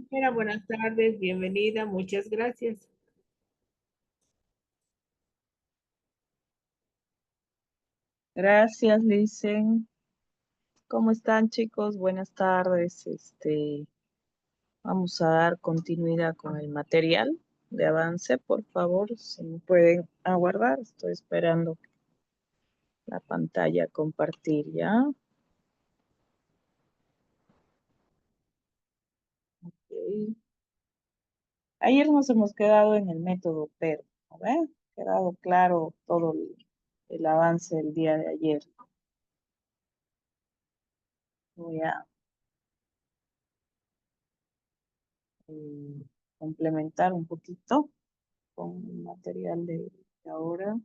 Hola, buenas tardes, bienvenida, muchas gracias. Gracias, Licen. ¿Cómo están, chicos? Buenas tardes. Vamos a dar continuidad con el material de avance. Por favor, si me pueden aguardar. Estoy esperando la pantalla compartir ya. Ok. Ayer nos hemos quedado en el método PER, ¿no ve? Quedado claro todo el avance del día de ayer. Voy a complementar un poquito con el material de ahora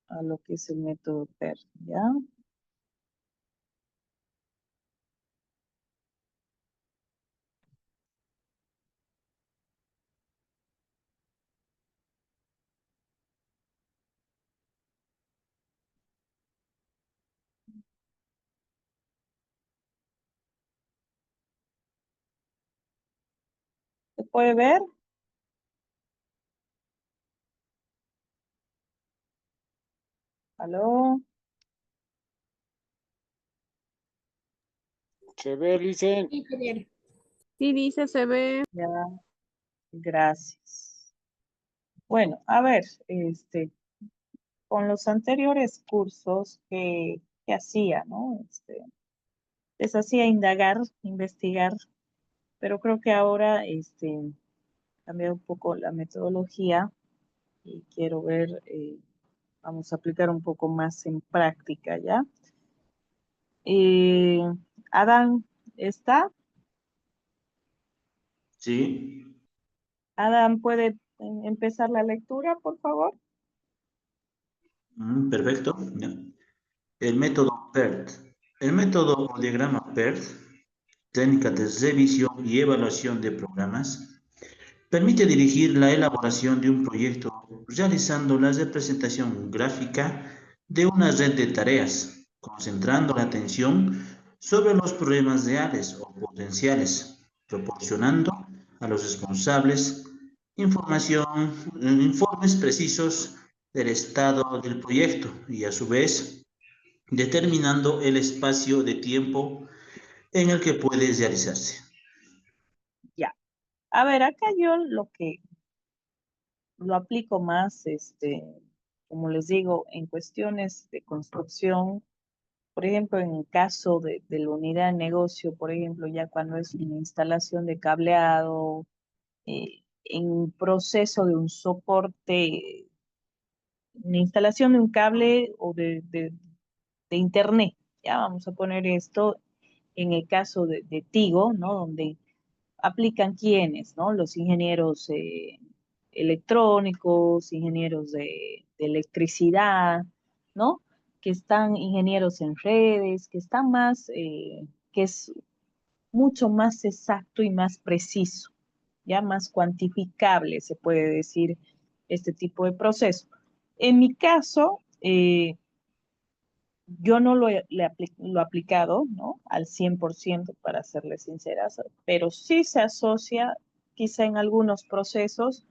a lo que es el método PER, ¿ya? ¿Se puede ver? ¿Aló? Se ve, dicen. Sí, ingeniero. Sí, dice, se ve. Ya, gracias. Bueno, a ver, con los anteriores cursos que hacía, ¿no? Les hacía indagar, investigar, pero creo que ahora, cambié un poco la metodología y quiero ver, vamos a aplicar un poco más en práctica, ¿ya? Eh, Adán, ¿está? Sí, Adán, ¿puede empezar la lectura, por favor? perfecto. Ya. El método PERT. El método o diagrama PERT, técnica de revisión y evaluación de programas, permite dirigir la elaboración de un proyecto realizando la representación gráfica de una red de tareas, concentrando la atención sobre los problemas reales o potenciales, proporcionando a los responsables informes precisos del estado del proyecto y a su vez determinando el espacio de tiempo en el que puede realizarse. Ya. A ver, acá yo lo que lo aplico más, como les digo, en cuestiones de construcción, por ejemplo, en el caso de la unidad de negocio, por ejemplo, ya cuando es una instalación de cableado, en proceso de un soporte, una instalación de un cable o de internet, ya vamos a poner esto en el caso de Tigo, ¿no? Donde aplican quiénes, ¿no? Los ingenieros electrónicos, ingenieros de electricidad, ¿no? Que están ingenieros en redes, que están más, que es mucho más exacto y más preciso, ya más cuantificable, se puede decir, este tipo de proceso. En mi caso, yo no lo he aplicado, ¿no? Al 100% para serles sinceras, pero sí se asocia quizá en algunos procesos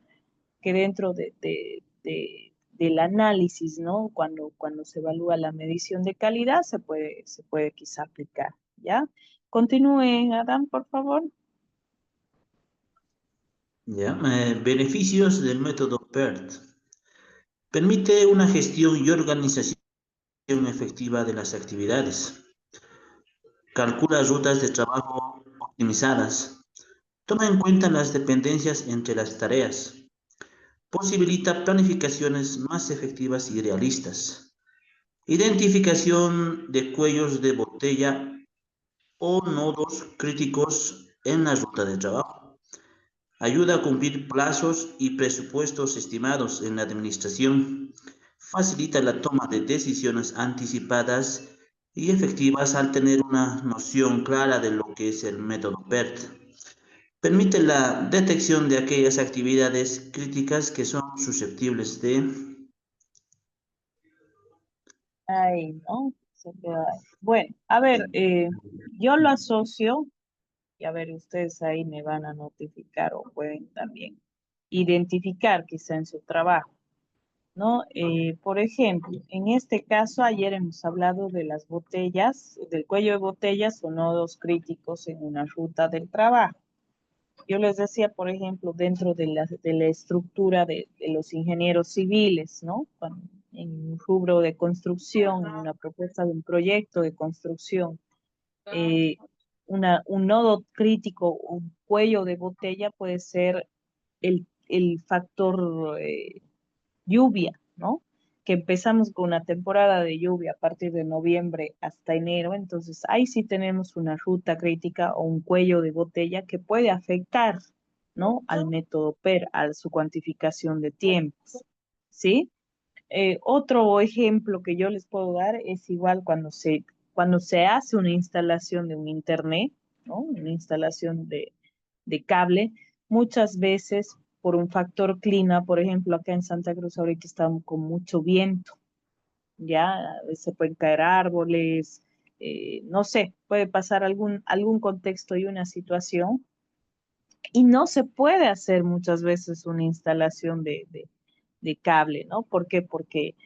que dentro del análisis, ¿no? Cuando se evalúa la medición de calidad, se puede quizá aplicar, ¿ya? Continúe, Adam, por favor. ¿Ya? Beneficios del método PERT. Permite una gestión y organización efectiva de las actividades. Calcula rutas de trabajo optimizadas. Toma en cuenta las dependencias entre las tareas. Posibilita planificaciones más efectivas y realistas. Identificación de cuellos de botella o nodos críticos en la ruta de trabajo. Ayuda a cumplir plazos y presupuestos estimados en la administración. Facilita la toma de decisiones anticipadas y efectivas al tener una noción clara de lo que es el método PERT. Permite la detección de aquellas actividades críticas que son susceptibles de... Ahí, ¿no? Se queda ahí. Bueno, a ver, yo lo asocio y a ver, ustedes ahí me van a notificar o pueden también identificar quizá en su trabajo, ¿no? Por ejemplo, en este caso, ayer hemos hablado de las botellas, del cuello de botellas o nodos críticos en una ruta del trabajo. Yo les decía, por ejemplo, dentro de la estructura de los ingenieros civiles, ¿no? En un rubro de construcción, en una propuesta de un proyecto de construcción, eh, un nodo crítico, un cuello de botella puede ser el factor lluvia, ¿no? Que empezamos con una temporada de lluvia a partir de noviembre hasta enero, entonces ahí sí tenemos una ruta crítica o un cuello de botella que puede afectar, ¿no? Al método PER, a su cuantificación de tiempos, ¿sí? Otro ejemplo que yo les puedo dar es igual cuando se hace una instalación de un internet, ¿no? Una instalación de cable, muchas veces por un factor clima, por ejemplo, acá en Santa Cruz ahorita estamos con mucho viento, ya a veces se pueden caer árboles, no sé, puede pasar algún contexto y una situación, y no se puede hacer muchas veces una instalación de cable, ¿no? ¿Por qué? Porque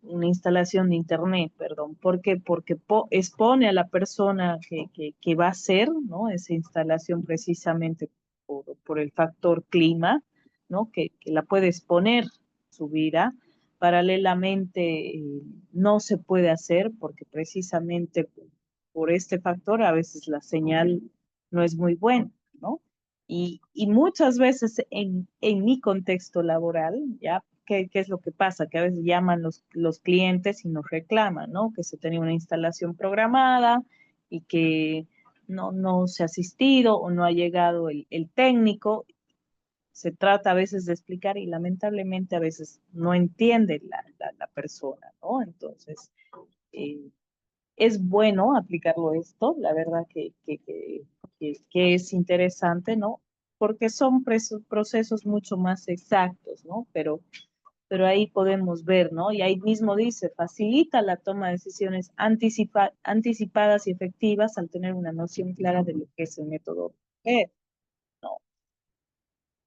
una instalación de internet, perdón. ¿Por qué? Porque expone a la persona que va a hacer, ¿no? Esa instalación precisamente por el factor clima, ¿no? Que la puede exponer su vida. Paralelamente, no se puede hacer porque precisamente por este factor a veces la señal no es muy buena, ¿no? Y muchas veces en mi contexto laboral, ¿ya? ¿Qué es lo que pasa? Que a veces llaman los clientes y nos reclaman, ¿no? Que se tenía una instalación programada y que no se ha asistido o no ha llegado el técnico. Se trata a veces de explicar y lamentablemente a veces no entiende la persona, ¿no? Entonces, eh, es bueno aplicarlo esto, la verdad que es interesante, ¿no? Porque son procesos mucho más exactos, ¿no? Pero ahí podemos ver, ¿no? Y ahí mismo dice, facilita la toma de decisiones anticipadas y efectivas al tener una noción clara de lo que es el método PER, ¿no?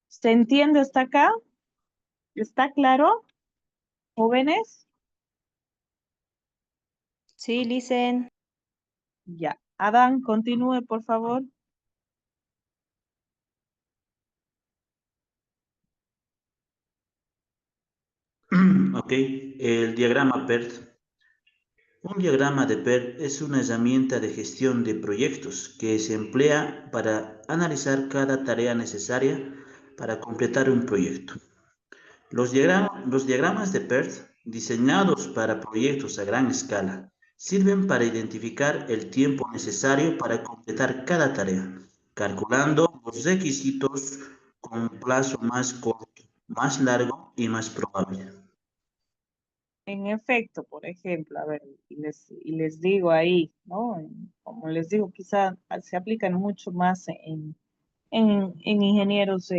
¿Se entiende hasta acá? ¿Está claro, jóvenes? Sí, Licen. Ya. Adán, continúe, por favor. Ok, el diagrama PERT. Un diagrama de PERT es una herramienta de gestión de proyectos que se emplea para analizar cada tarea necesaria para completar un proyecto. Los diagramas de PERT, diseñados para proyectos a gran escala, sirven para identificar el tiempo necesario para completar cada tarea, calculando los requisitos con un plazo más corto, más largo y más probable. En efecto, por ejemplo, a ver, y les digo ahí, ¿no? Como les digo, quizá se aplican mucho más en ingenieros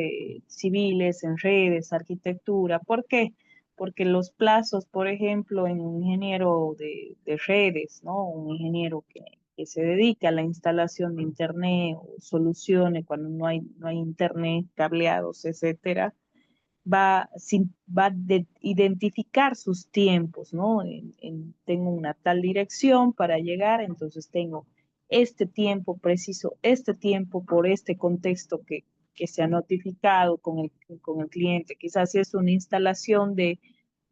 civiles, en redes, arquitectura. ¿Por qué? Porque los plazos, por ejemplo, en un ingeniero de redes, ¿no? Un ingeniero que se dedica a la instalación de internet o soluciones cuando no hay internet, cableados, etcétera, va a identificar sus tiempos, ¿no? Tengo una tal dirección para llegar, entonces tengo este tiempo preciso, este tiempo por este contexto que se ha notificado con el cliente. Quizás si es una instalación de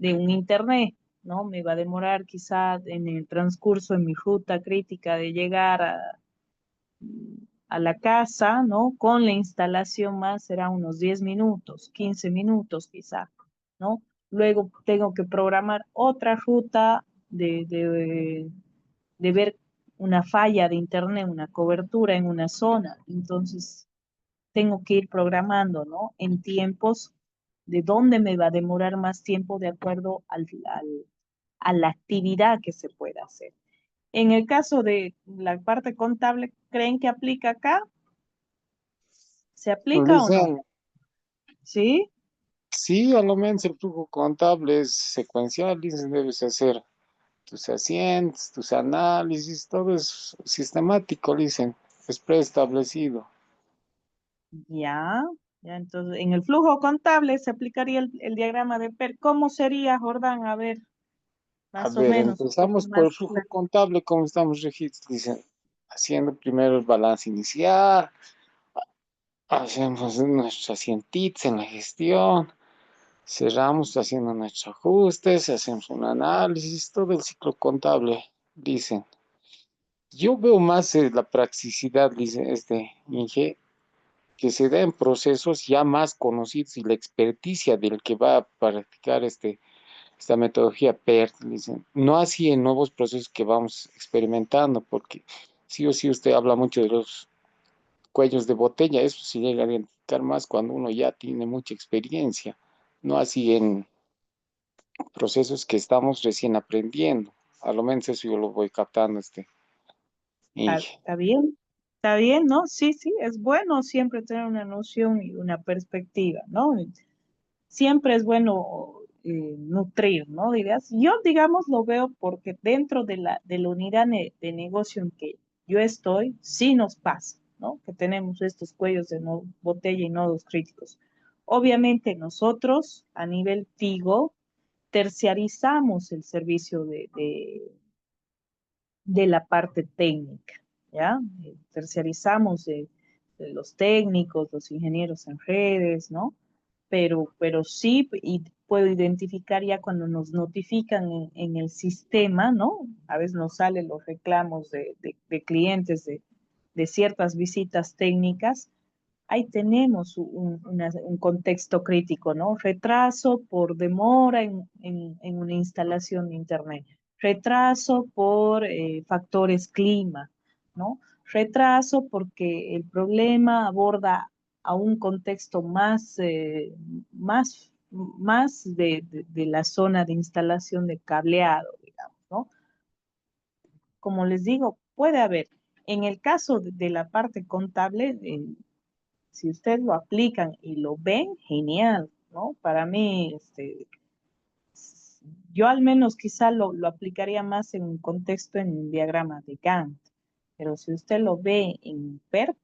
un internet, ¿no? Me va a demorar quizá en el transcurso, en mi ruta crítica de llegar a la casa, ¿no? Con la instalación más será unos 10 minutos, 15 minutos quizá, ¿no? Luego tengo que programar otra ruta de ver una falla de internet, una cobertura en una zona. Entonces, tengo que ir programando, ¿no? En tiempos de dónde me va a demorar más tiempo de acuerdo a la actividad que se pueda hacer. En el caso de la parte contable, ¿creen que aplica acá? ¿Se aplica o no? Dicen, ¿Sí? sí, a lo menos el flujo contable es secuencial, dicen, debes hacer tus asientos, tus análisis, todo es sistemático, dicen. es preestablecido. Ya, ya, entonces en el flujo contable se aplicaría el diagrama de PER. ¿Cómo sería, Jordán? A ver, A más o ver, menos, un poco empezamos por el más flujo claro. contable, como estamos registros, dicen, haciendo primero el balance inicial, hacemos nuestras cientitas en la gestión, cerramos haciendo nuestros ajustes, hacemos un análisis, todo el ciclo contable, dicen. Yo veo más la practicidad, dice Inge, que se da en procesos ya más conocidos y la experticia del que va a practicar esta metodología PERT, dicen. No así en nuevos procesos que vamos experimentando, porque sí o sí usted habla mucho de los cuellos de botella, eso se llega a identificar más cuando uno ya tiene mucha experiencia, no así en procesos que estamos recién aprendiendo. A lo menos eso yo lo voy captando, Inge. Está bien, ¿no? Sí, sí, es bueno siempre tener una noción y una perspectiva, ¿no? Siempre es bueno nutrir, ¿no? Dirías, yo, digamos, lo veo porque dentro de la unidad de negocio en que yo estoy, sí nos pasa, ¿no? Que tenemos estos cuellos de botella y nodos críticos. Obviamente nosotros, a nivel TIGO, terciarizamos el servicio de la parte técnica, ¿ya? Terciarizamos de los técnicos, los ingenieros en redes, ¿no? Pero sí, y puedo identificar ya cuando nos notifican en el sistema, ¿no? A veces nos salen los reclamos de clientes de ciertas visitas técnicas. Ahí tenemos un contexto crítico, ¿no? Retraso por demora en una instalación de Internet, retraso por factores clima, ¿no? Retraso porque el problema aborda a un contexto más de la zona de instalación de cableado, digamos, ¿no? Como les digo, puede haber, en el caso de la parte contable, si ustedes lo aplican y lo ven, genial, ¿no? Para mí, yo al menos quizá lo aplicaría más en un contexto en un diagrama de Gantt, pero si usted lo ve en PERT,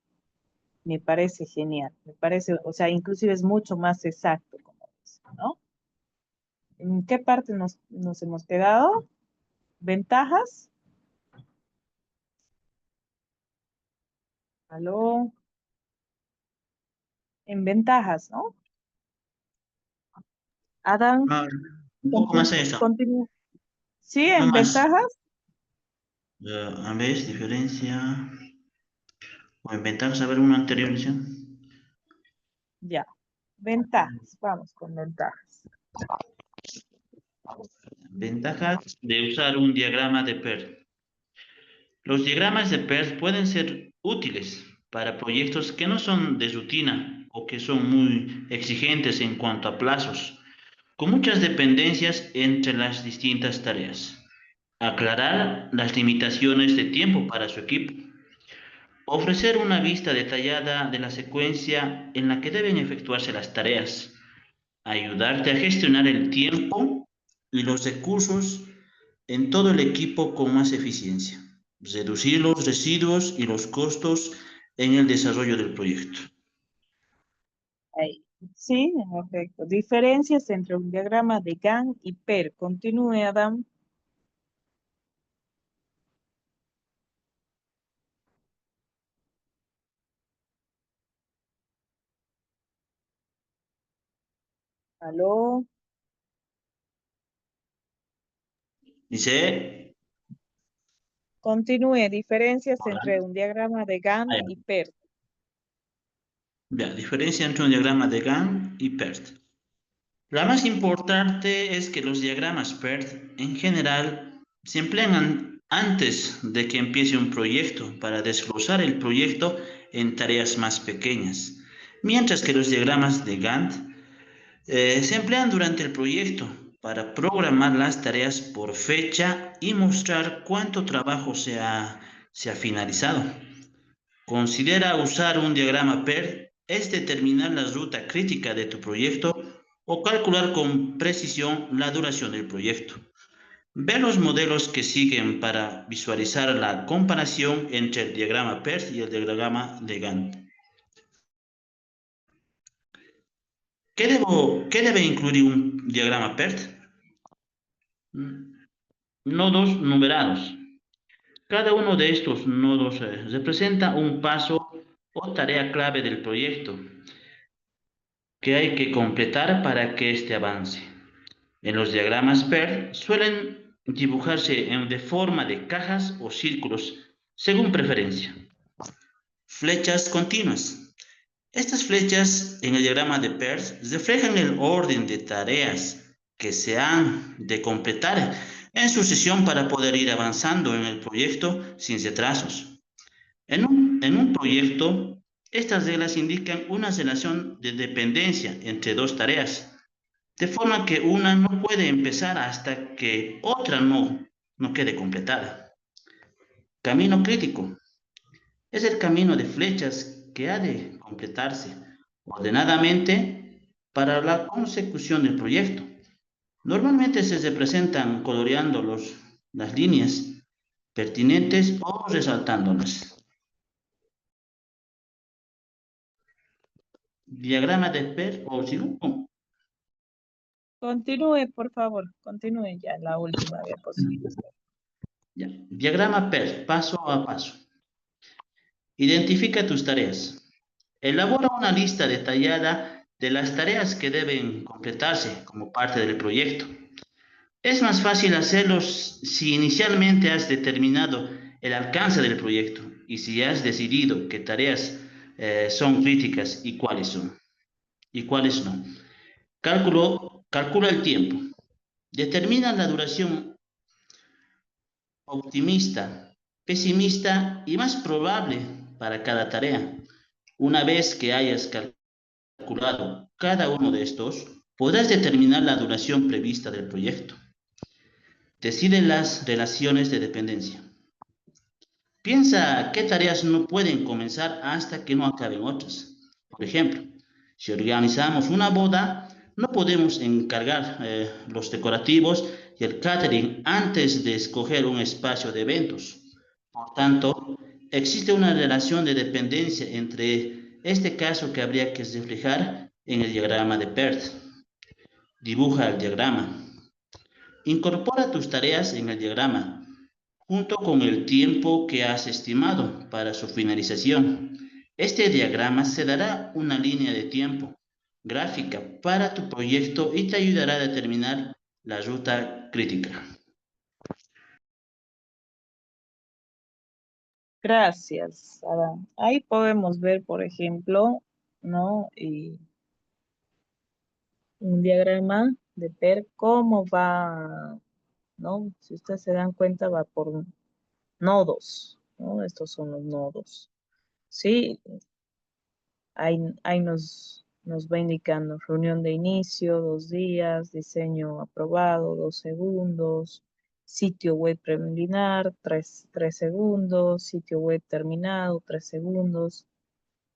me parece genial, me parece, o sea, inclusive es mucho más exacto, como dice, ¿no? ¿En qué parte nos hemos quedado? ¿Ventajas? ¿Aló? En ventajas, ¿no? Adam, Ah, un poco más eso, continúa. ¿Sí, no en más. ventajas? A ver, diferencia. O inventar saber una anterior lección. Ya. Ventajas, vamos con ventajas. Ventajas de usar un diagrama de PERT. Los diagramas de PERT pueden ser útiles para proyectos que no son de rutina o que son muy exigentes en cuanto a plazos, con muchas dependencias entre las distintas tareas. Aclarar las limitaciones de tiempo para su equipo. Ofrecer una vista detallada de la secuencia en la que deben efectuarse las tareas. Ayudarte a gestionar el tiempo y los recursos en todo el equipo con más eficiencia. Reducir los residuos y los costos en el desarrollo del proyecto. Ahí. Sí, en efecto. Diferencias entre un diagrama de Gantt y PER. Continúe, Adam. ¿Aló? Dice, Continúe. Diferencias hola, entre un diagrama de Gantt y PER. ya, diferencia entre un diagrama de Gantt y PERT. La más importante es que los diagramas PERT en general se emplean antes de que empiece un proyecto para desglosar el proyecto en tareas más pequeñas, mientras que los diagramas de Gantt se emplean durante el proyecto para programar las tareas por fecha y mostrar cuánto trabajo se ha finalizado. Considera usar un diagrama PERT es determinar la ruta crítica de tu proyecto o calcular con precisión la duración del proyecto. Ve los modelos que siguen para visualizar la comparación entre el diagrama PERT y el diagrama de Gantt. ¿Qué debe incluir un diagrama PERT? Nodos numerados. Cada uno de estos nodos representa un paso o tarea clave del proyecto que hay que completar para que éste avance. En los diagramas PERT suelen dibujarse de forma de cajas o círculos según preferencia. Flechas continuas. Estas flechas en el diagrama de PERT reflejan el orden de tareas que se han de completar en sucesión para poder ir avanzando en el proyecto sin retrasos. En un proyecto, estas reglas indican una relación de dependencia entre dos tareas, de forma que una no puede empezar hasta que otra no quede completada. Camino crítico. Es el camino de flechas que ha de completarse ordenadamente para la consecución del proyecto. Normalmente se representan coloreando las líneas pertinentes o resaltándolas. Diagrama de PERT o sigo. Continúe, por favor. Continúe ya la última diapositiva. Ya. Diagrama PERT, paso a paso. Identifica tus tareas. Elabora una lista detallada de las tareas que deben completarse como parte del proyecto. Es más fácil hacerlos si inicialmente has determinado el alcance del proyecto y si has decidido qué tareas son críticas y cuáles son y cuáles no. Calcula el tiempo. Determina la duración optimista, pesimista y más probable para cada tarea. Una vez que hayas calculado cada uno de estos, podrás determinar la duración prevista del proyecto. Decide las relaciones de dependencia. Piensa qué tareas no pueden comenzar hasta que no acaben otras. Por ejemplo, si organizamos una boda, no podemos encargar los decorativos y el catering antes de escoger un espacio de eventos. Por tanto, existe una relación de dependencia entre este caso que habría que reflejar en el diagrama de PERT. Dibuja el diagrama. Incorpora tus tareas en el diagrama, junto con el tiempo que has estimado para su finalización. Este diagrama se dará una línea de tiempo gráfica para tu proyecto y te ayudará a determinar la ruta crítica. Gracias, Adán. Ahí podemos ver, por ejemplo, ¿no? Y un diagrama de ver cómo va, ¿no? Si ustedes se dan cuenta, va por nodos, ¿no? Estos son los nodos. Sí, ahí nos va indicando reunión de inicio, 2 días, diseño aprobado, 2 segundos, sitio web preliminar, 3 segundos, sitio web terminado, 3 segundos,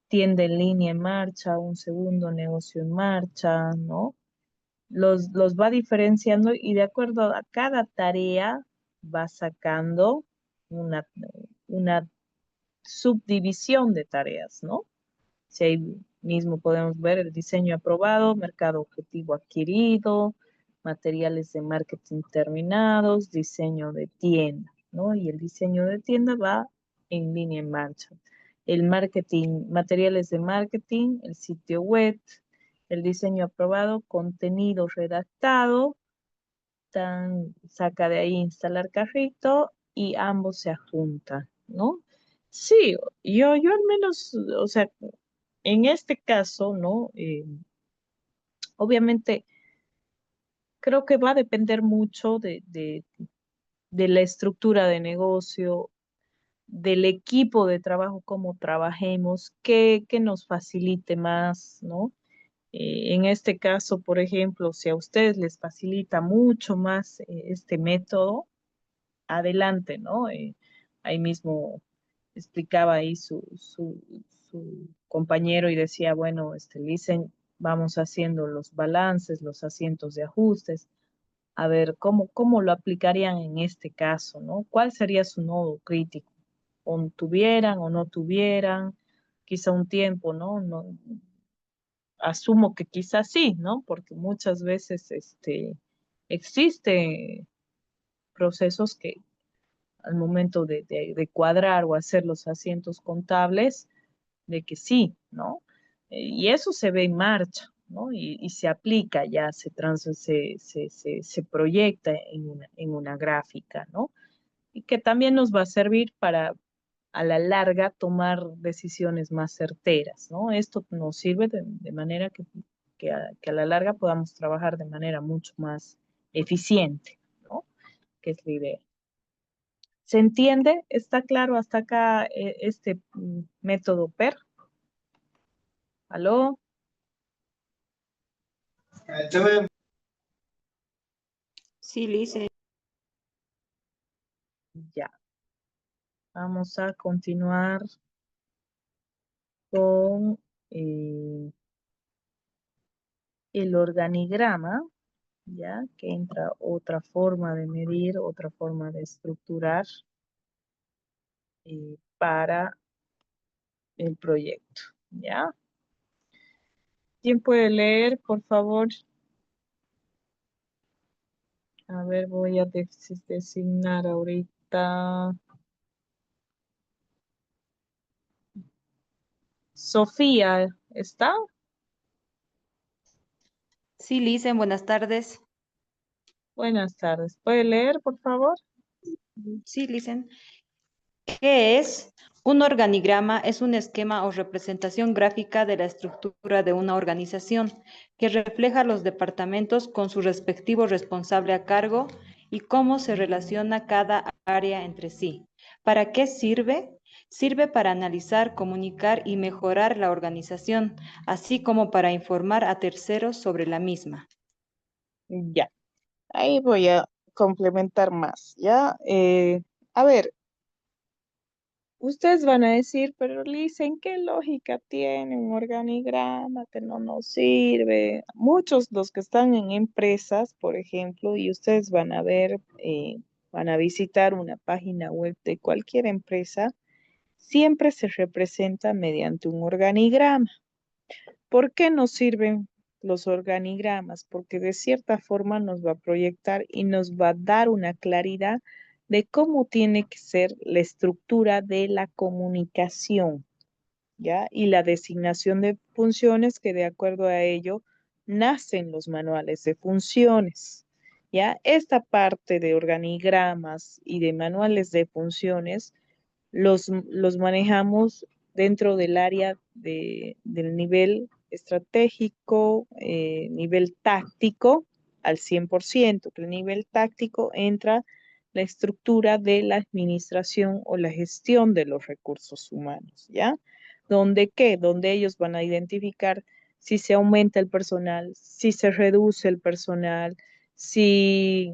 tienda en línea en marcha, 1 segundo, negocio en marcha, ¿no? Los va diferenciando y de acuerdo a cada tarea va sacando una subdivisión de tareas, ¿no? Si ahí mismo podemos ver el diseño aprobado, mercado objetivo adquirido, materiales de marketing terminados, diseño de tienda, ¿no? Y el diseño de tienda va en línea en marcha. El marketing, materiales de marketing, el sitio web, el diseño aprobado, contenido redactado, saca de ahí instalar carrito y ambos se adjuntan, ¿no? Sí, yo al menos, o sea, en este caso, ¿no? Obviamente, creo que va a depender mucho de la estructura de negocio, del equipo de trabajo, cómo trabajemos, qué nos facilite más, ¿no? En este caso, por ejemplo, si a ustedes les facilita mucho más este método, adelante, ¿no? Ahí mismo explicaba ahí su compañero y decía, bueno, dicen, vamos haciendo los balances, los asientos de ajustes. a ver, ¿cómo lo aplicarían en este caso, ¿no? ¿Cuál sería su nodo crítico? ¿O tuvieran o no tuvieran? Quizá un tiempo, ¿no? Asumo que quizás sí, ¿no? Porque muchas veces existe procesos que al momento de cuadrar o hacer los asientos contables, de que sí, ¿no? Y eso se ve en marcha, ¿no? Y se aplica ya, se proyecta en una gráfica, ¿no? Y que también nos va a servir para a la larga tomar decisiones más certeras, ¿no? Esto nos sirve de manera que a la larga podamos trabajar de manera mucho más eficiente, ¿no? Que es la idea. ¿Se entiende? ¿Está claro hasta acá este método PER? ¿Aló? Sí, Lice. Ya. Vamos a continuar con el organigrama, ya que entra otra forma de medir, otra forma de estructurar para el proyecto, ¿ya? ¿Quién puede leer, por favor? A ver, voy a designar ahorita. Sofía, ¿está? Sí, Licen, buenas tardes. Buenas tardes. ¿Puede leer, por favor? Sí, Licen. ¿Qué es? Un organigrama es un esquema o representación gráfica de la estructura de una organización que refleja los departamentos con su respectivo responsable a cargo y cómo se relaciona cada área entre sí. ¿Para qué sirve? Sirve para analizar, comunicar y mejorar la organización, así como para informar a terceros sobre la misma. Ya. Ahí voy a complementar más, ¿ya? A ver, ustedes van a decir, pero dicen, ¿qué lógica tiene un organigrama que no nos sirve? Muchos los que están en empresas, por ejemplo, y ustedes van a ver, van a visitar una página web de cualquier empresa, siempre se representa mediante un organigrama. ¿Por qué nos sirven los organigramas? Porque de cierta forma nos va a proyectar y nos va a dar una claridad de cómo tiene que ser la estructura de la comunicación, ¿ya? Y la designación de funciones que de acuerdo a ello nacen los manuales de funciones, ¿ya? Esta parte de organigramas y de manuales de funciones los manejamos dentro del área del nivel estratégico, nivel táctico al 100%, que el nivel táctico entra la estructura de la administración o la gestión de los recursos humanos, ¿ya? ¿Donde qué? Donde ellos van a identificar si se aumenta el personal, si se reduce el personal, si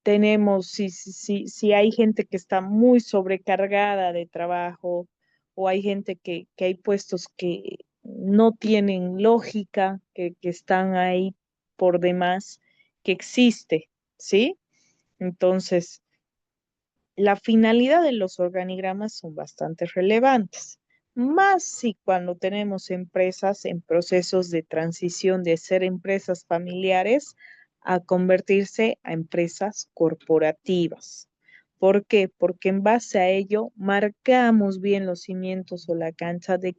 si hay gente que está muy sobrecargada de trabajo o hay gente que hay puestos que no tienen lógica, que están ahí por demás, que existe, ¿sí? Entonces, la finalidad de los organigramas son bastante relevantes, más si cuando tenemos empresas en procesos de transición de ser empresas familiares a convertirse a empresas corporativas. ¿Por qué? Porque en base a ello marcamos bien los cimientos o la cancha de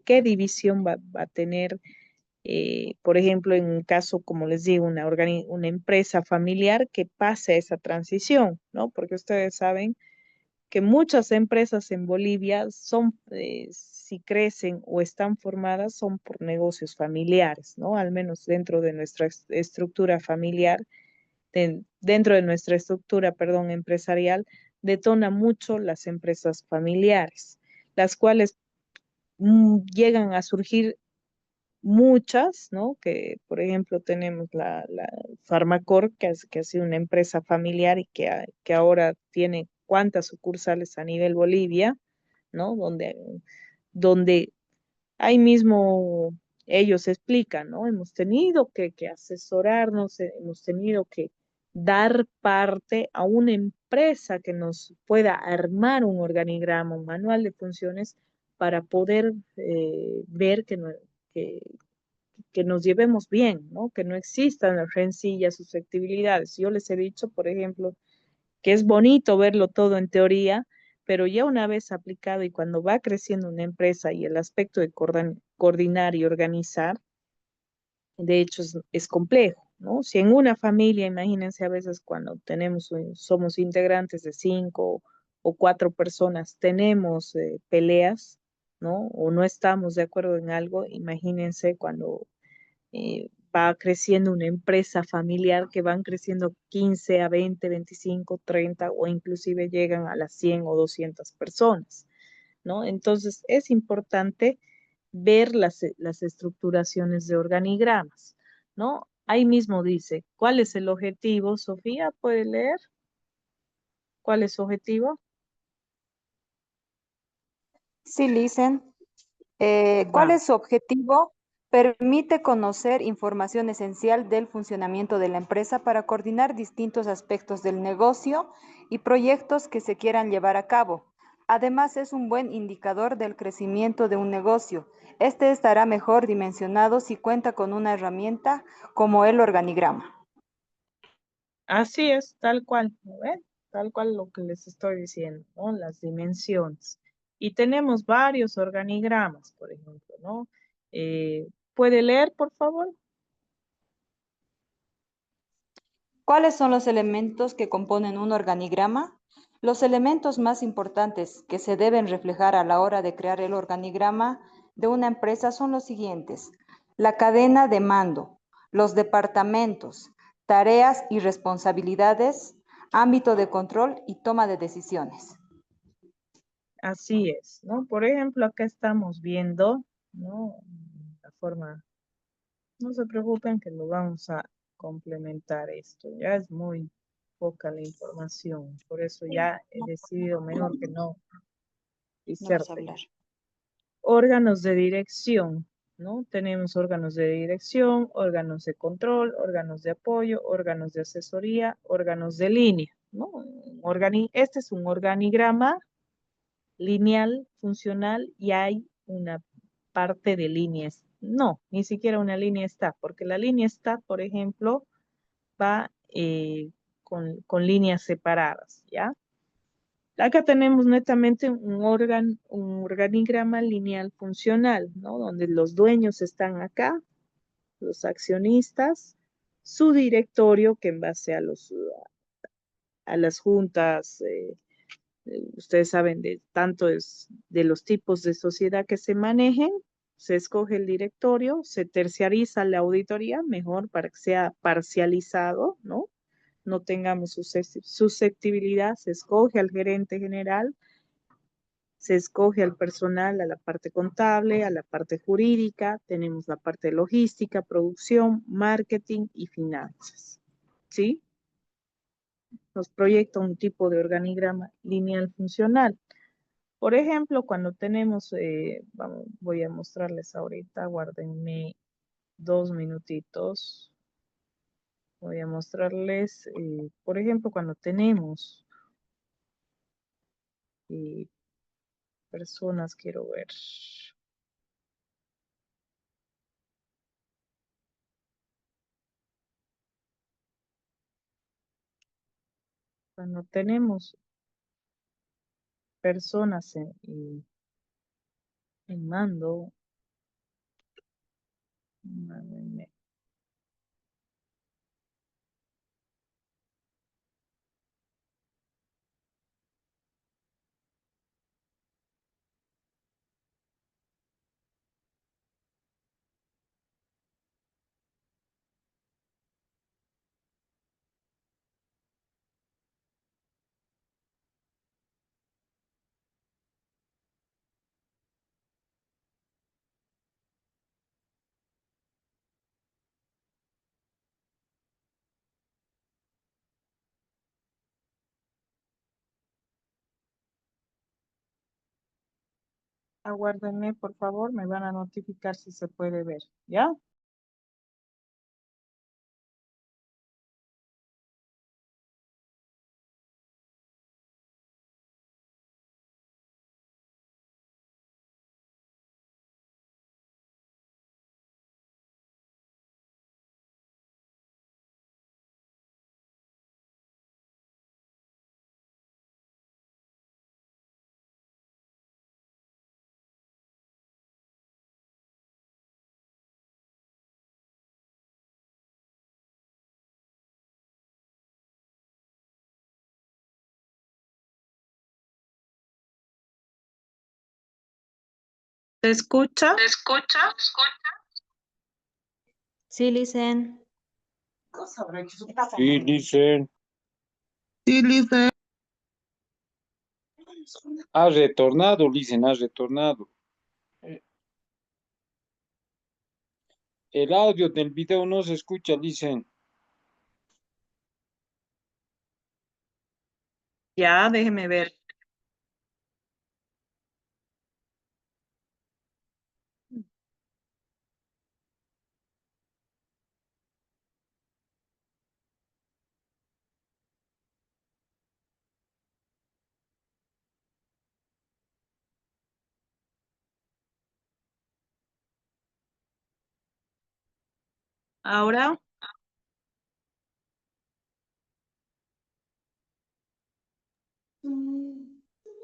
qué división va a tener por ejemplo, en un caso, como les digo, una empresa familiar que pase a esa transición, ¿no? Porque ustedes saben que muchas empresas en Bolivia son, si crecen o están formadas, son por negocios familiares, ¿no? Al menos dentro de nuestra estructura familiar, dentro de nuestra estructura, perdón, empresarial, detona mucho las empresas familiares, las cuales llegan a surgir muchas, ¿no? Que, por ejemplo, tenemos la Farmacor, que ha sido una empresa familiar y que ahora tiene cuántas sucursales a nivel Bolivia, ¿no? Donde ahí mismo ellos explican, ¿no? Hemos tenido que asesorarnos, hemos tenido que dar parte a una empresa que nos pueda armar un organigrama, un manual de funciones para poder ver que, que nos llevemos bien, ¿no? Que no existan rencillas, susceptibilidades. Yo les he dicho, por ejemplo, que es bonito verlo todo en teoría, pero ya una vez aplicado y cuando va creciendo una empresa y el aspecto de coordinar y organizar, de hecho es complejo, ¿no? Si en una familia, imagínense a veces cuando somos integrantes de 5 o 4 personas, tenemos peleas, ¿no? O no estamos de acuerdo en algo, imagínense cuando va creciendo una empresa familiar que van creciendo 15 a 20, 25, 30 o inclusive llegan a las 100 o 200 personas, ¿no? Entonces es importante ver las estructuraciones de organigramas, ¿no? Ahí mismo dice, ¿cuál es el objetivo? Sofía, ¿puede leer? ¿Cuál es su objetivo? Sí, Licen. ¿Cuál Va, es su objetivo? Permite conocer información esencial del funcionamiento de la empresa para coordinar distintos aspectos del negocio y proyectos que se quieran llevar a cabo. Además, es un buen indicador del crecimiento de un negocio. Este estará mejor dimensionado si cuenta con una herramienta como el organigrama. así es, tal cual, ¿no ven? Tal cual lo que les estoy diciendo, ¿no? Las dimensiones. Y tenemos varios organigramas, por ejemplo, ¿no? ¿Puede leer, por favor? ¿Cuáles son los elementos que componen un organigrama? Los elementos más importantes que se deben reflejar a la hora de crear el organigrama de una empresa son los siguientes: la cadena de mando, los departamentos, tareas y responsabilidades, ámbito de control y toma de decisiones. Así es, ¿no? Por ejemplo, acá estamos viendo, ¿no? La forma, no se preocupen que lo vamos a complementar esto, ya es muy poca la información, por eso ya he decidido mejor que no No vas a diserte. hablar. Órganos de dirección, ¿no? Tenemos órganos de dirección, órganos de control, órganos de apoyo, órganos de asesoría, órganos de línea, ¿no? Este es un organigrama lineal, funcional, y hay una parte de líneas. No, ni siquiera una línea está, porque la línea está, por ejemplo, va con líneas separadas, ¿ya? Acá tenemos netamente un organigrama lineal funcional, ¿no? Donde los dueños están acá, los accionistas, su directorio, que en base a las juntas, ustedes saben de tanto de los tipos de sociedad que se manejen, se escoge el directorio, se terciariza la auditoría, mejor para que sea parcializado, ¿no? No tengamos susceptibilidad, se escoge al gerente general, se escoge al personal, a la parte contable, a la parte jurídica, tenemos la parte logística, producción, marketing y finanzas, ¿sí? Nos proyecta un tipo de organigrama lineal funcional. Por ejemplo, cuando tenemos, voy a mostrarles ahorita, guárdenme 2 minutitos. Voy a mostrarles, por ejemplo, cuando tenemos eh, personas, quiero ver. Cuando tenemos personas en mando, guárdenme, Aguárdenme, por favor, me van a notificar si se puede ver, ¿ya? ¿Se escucha? Sí, Licen. Sí, dicen. Sí, Lisa. Ha retornado, dicen, ha retornado. El audio del video no se escucha, dicen. Ya, déjeme ver. Ahora,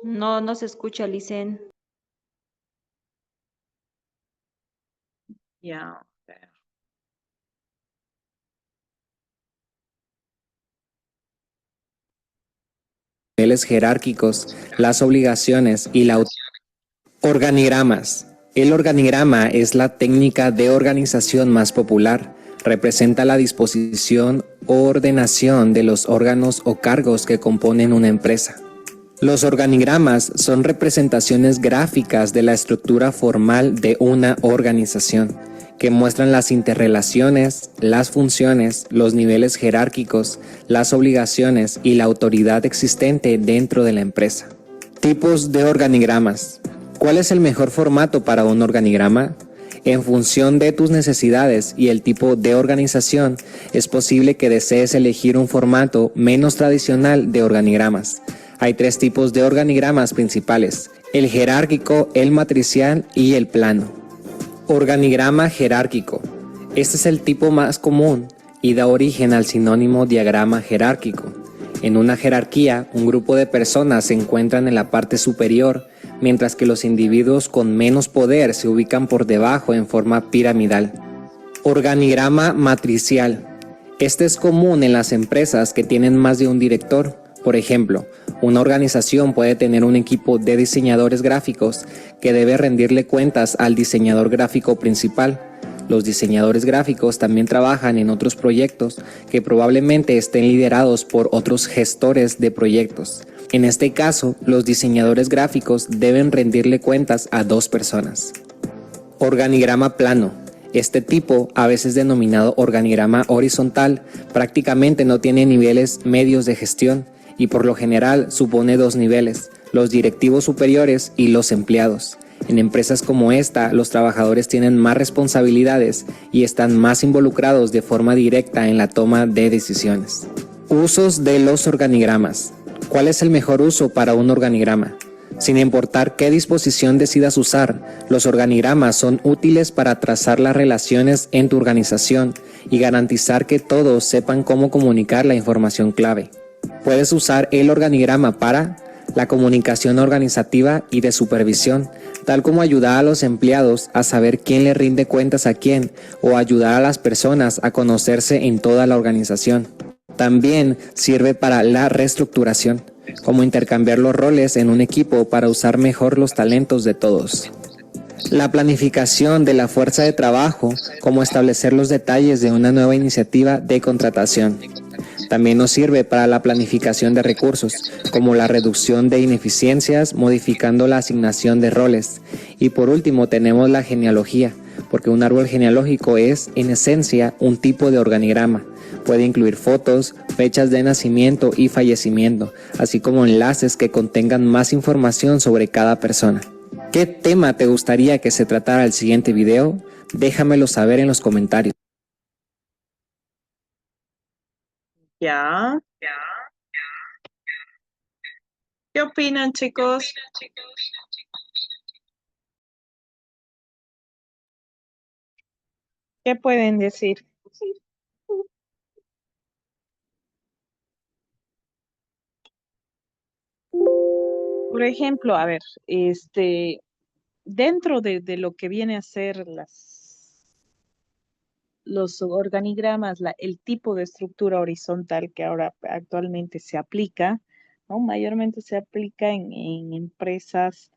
No, no se escucha, Licen. ya. Niveles jerárquicos, las obligaciones y la organigramas. El organigrama es la técnica de organización más popular. Representa la disposición o ordenación de los órganos o cargos que componen una empresa. Los organigramas son representaciones gráficas de la estructura formal de una organización, que muestran las interrelaciones, las funciones, los niveles jerárquicos, las obligaciones y la autoridad existente dentro de la empresa. Tipos de organigramas. ¿Cuál es el mejor formato para un organigrama? En función de tus necesidades y el tipo de organización, es posible que desees elegir un formato menos tradicional de organigramas. Hay 3 tipos de organigramas principales: el jerárquico, el matricial y el plano. Organigrama jerárquico. Este es el tipo más común y da origen al sinónimo diagrama jerárquico. En una jerarquía, un grupo de personas se encuentran en la parte superior, mientras que los individuos con menos poder se ubican por debajo en forma piramidal. Organigrama matricial. Este es común en las empresas que tienen más de un director. Por ejemplo, una organización puede tener un equipo de diseñadores gráficos que debe rendirle cuentas al diseñador gráfico principal. Los diseñadores gráficos también trabajan en otros proyectos que probablemente estén liderados por otros gestores de proyectos. En este caso, los diseñadores gráficos deben rendirle cuentas a 2 personas. Organigrama plano. Este tipo, a veces denominado organigrama horizontal, prácticamente no tiene niveles medios de gestión y por lo general supone 2 niveles, los directivos superiores y los empleados. En empresas como esta, los trabajadores tienen más responsabilidades y están más involucrados de forma directa en la toma de decisiones. Usos de los organigramas. ¿Cuál es el mejor uso para un organigrama? Sin importar qué disposición decidas usar, los organigramas son útiles para trazar las relaciones en tu organización y garantizar que todos sepan cómo comunicar la información clave. Puedes usar el organigrama para la comunicación organizativa y de supervisión, tal como ayudar a los empleados a saber quién le rinde cuentas a quién o ayudar a las personas a conocerse en toda la organización. También sirve para la reestructuración, como intercambiar los roles en un equipo para usar mejor los talentos de todos. La planificación de la fuerza de trabajo, como establecer los detalles de una nueva iniciativa de contratación. También nos sirve para la planificación de recursos, como la reducción de ineficiencias, modificando la asignación de roles. Y por último tenemos la genealogía, porque un árbol genealógico es, en esencia, un tipo de organigrama. Puede incluir fotos, fechas de nacimiento y fallecimiento, así como enlaces que contengan más información sobre cada persona. ¿Qué tema te gustaría que se tratara el siguiente video? Déjamelo saber en los comentarios. Ya. ¿Qué opinan, chicos? ¿Qué pueden decir? Por ejemplo, a ver, dentro de lo que viene a ser los organigramas, el tipo de estructura horizontal que ahora actualmente se aplica, ¿no? Mayormente se aplica en empresas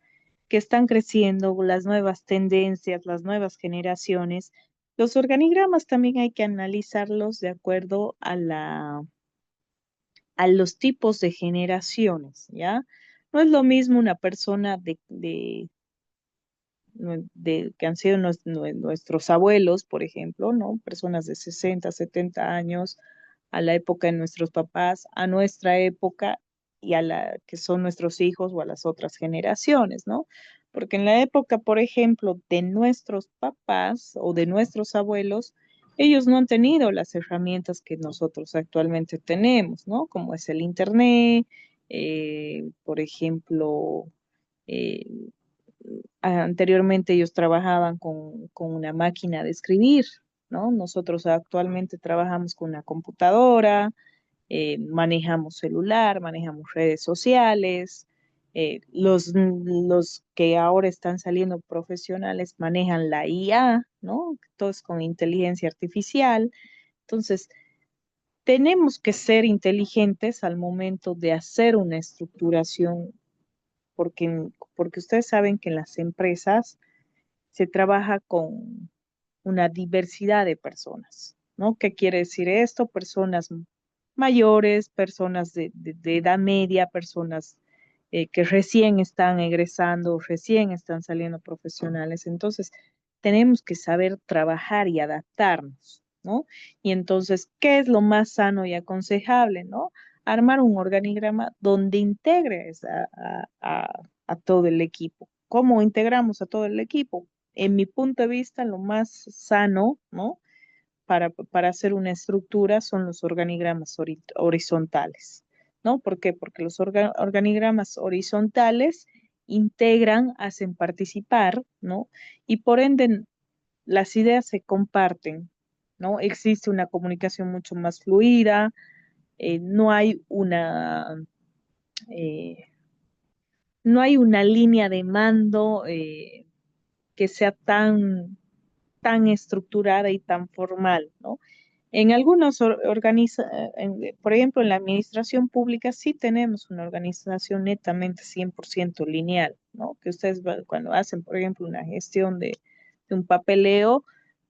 que están creciendo, las nuevas tendencias, las nuevas generaciones. Los organigramas también hay que analizarlos de acuerdo a los tipos de generaciones, ¿ya? No es lo mismo una persona que han sido nuestros abuelos, por ejemplo, ¿no? Personas de 60, 70 años, a la época de nuestros papás, a nuestra época y a la que son nuestros hijos o a las otras generaciones, ¿no? Porque en la época, por ejemplo, de nuestros papás o de nuestros abuelos, ellos no han tenido las herramientas que nosotros actualmente tenemos, ¿no? Como es el internet, por ejemplo, eh, anteriormente ellos trabajaban con una máquina de escribir, ¿no? Nosotros actualmente trabajamos con una computadora, manejamos celular, manejamos redes sociales, los que ahora están saliendo profesionales manejan la IA, ¿no? Todo es con inteligencia artificial. Entonces, tenemos que ser inteligentes al momento de hacer una estructuración, porque ustedes saben que en las empresas se trabaja con una diversidad de personas, ¿no? ¿Qué quiere decir esto? Personas mayores, personas de edad media, personas que recién están egresando, recién están saliendo profesionales. Entonces, tenemos que saber trabajar y adaptarnos, ¿no? Y entonces, ¿qué es lo más sano y aconsejable, ¿no? Armar un organigrama donde integres a todo el equipo. ¿Cómo integramos a todo el equipo? En mi punto de vista, lo más sano, ¿no? Para hacer una estructura son los organigramas horizontales, ¿no? ¿Por qué? Porque los organigramas horizontales integran, hacen participar, ¿no? Y por ende las ideas se comparten, ¿no? Existe una comunicación mucho más fluida, no hay eh, no hay una línea de mando que sea tan estructurada y tan formal, ¿no? En algunos por ejemplo, en la administración pública sí tenemos una organización netamente 100% lineal, ¿no? Que ustedes cuando hacen, por ejemplo, una gestión de un papeleo,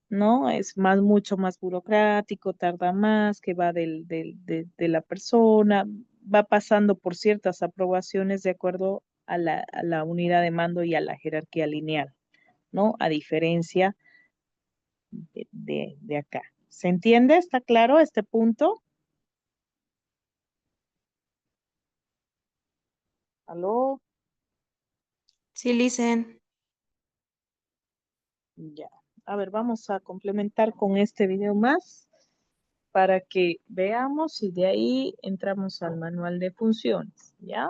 ¿no? Es mucho más burocrático, tarda más, que va de la persona, va pasando por ciertas aprobaciones de acuerdo a la unidad de mando y a la jerarquía lineal, ¿no? A diferencia de acá. ¿Se entiende? ¿Está claro este punto? ¿Aló? Sí, listen. Ya. A ver, vamos a complementar con este video más para que veamos y de ahí entramos al manual de funciones, ¿ya?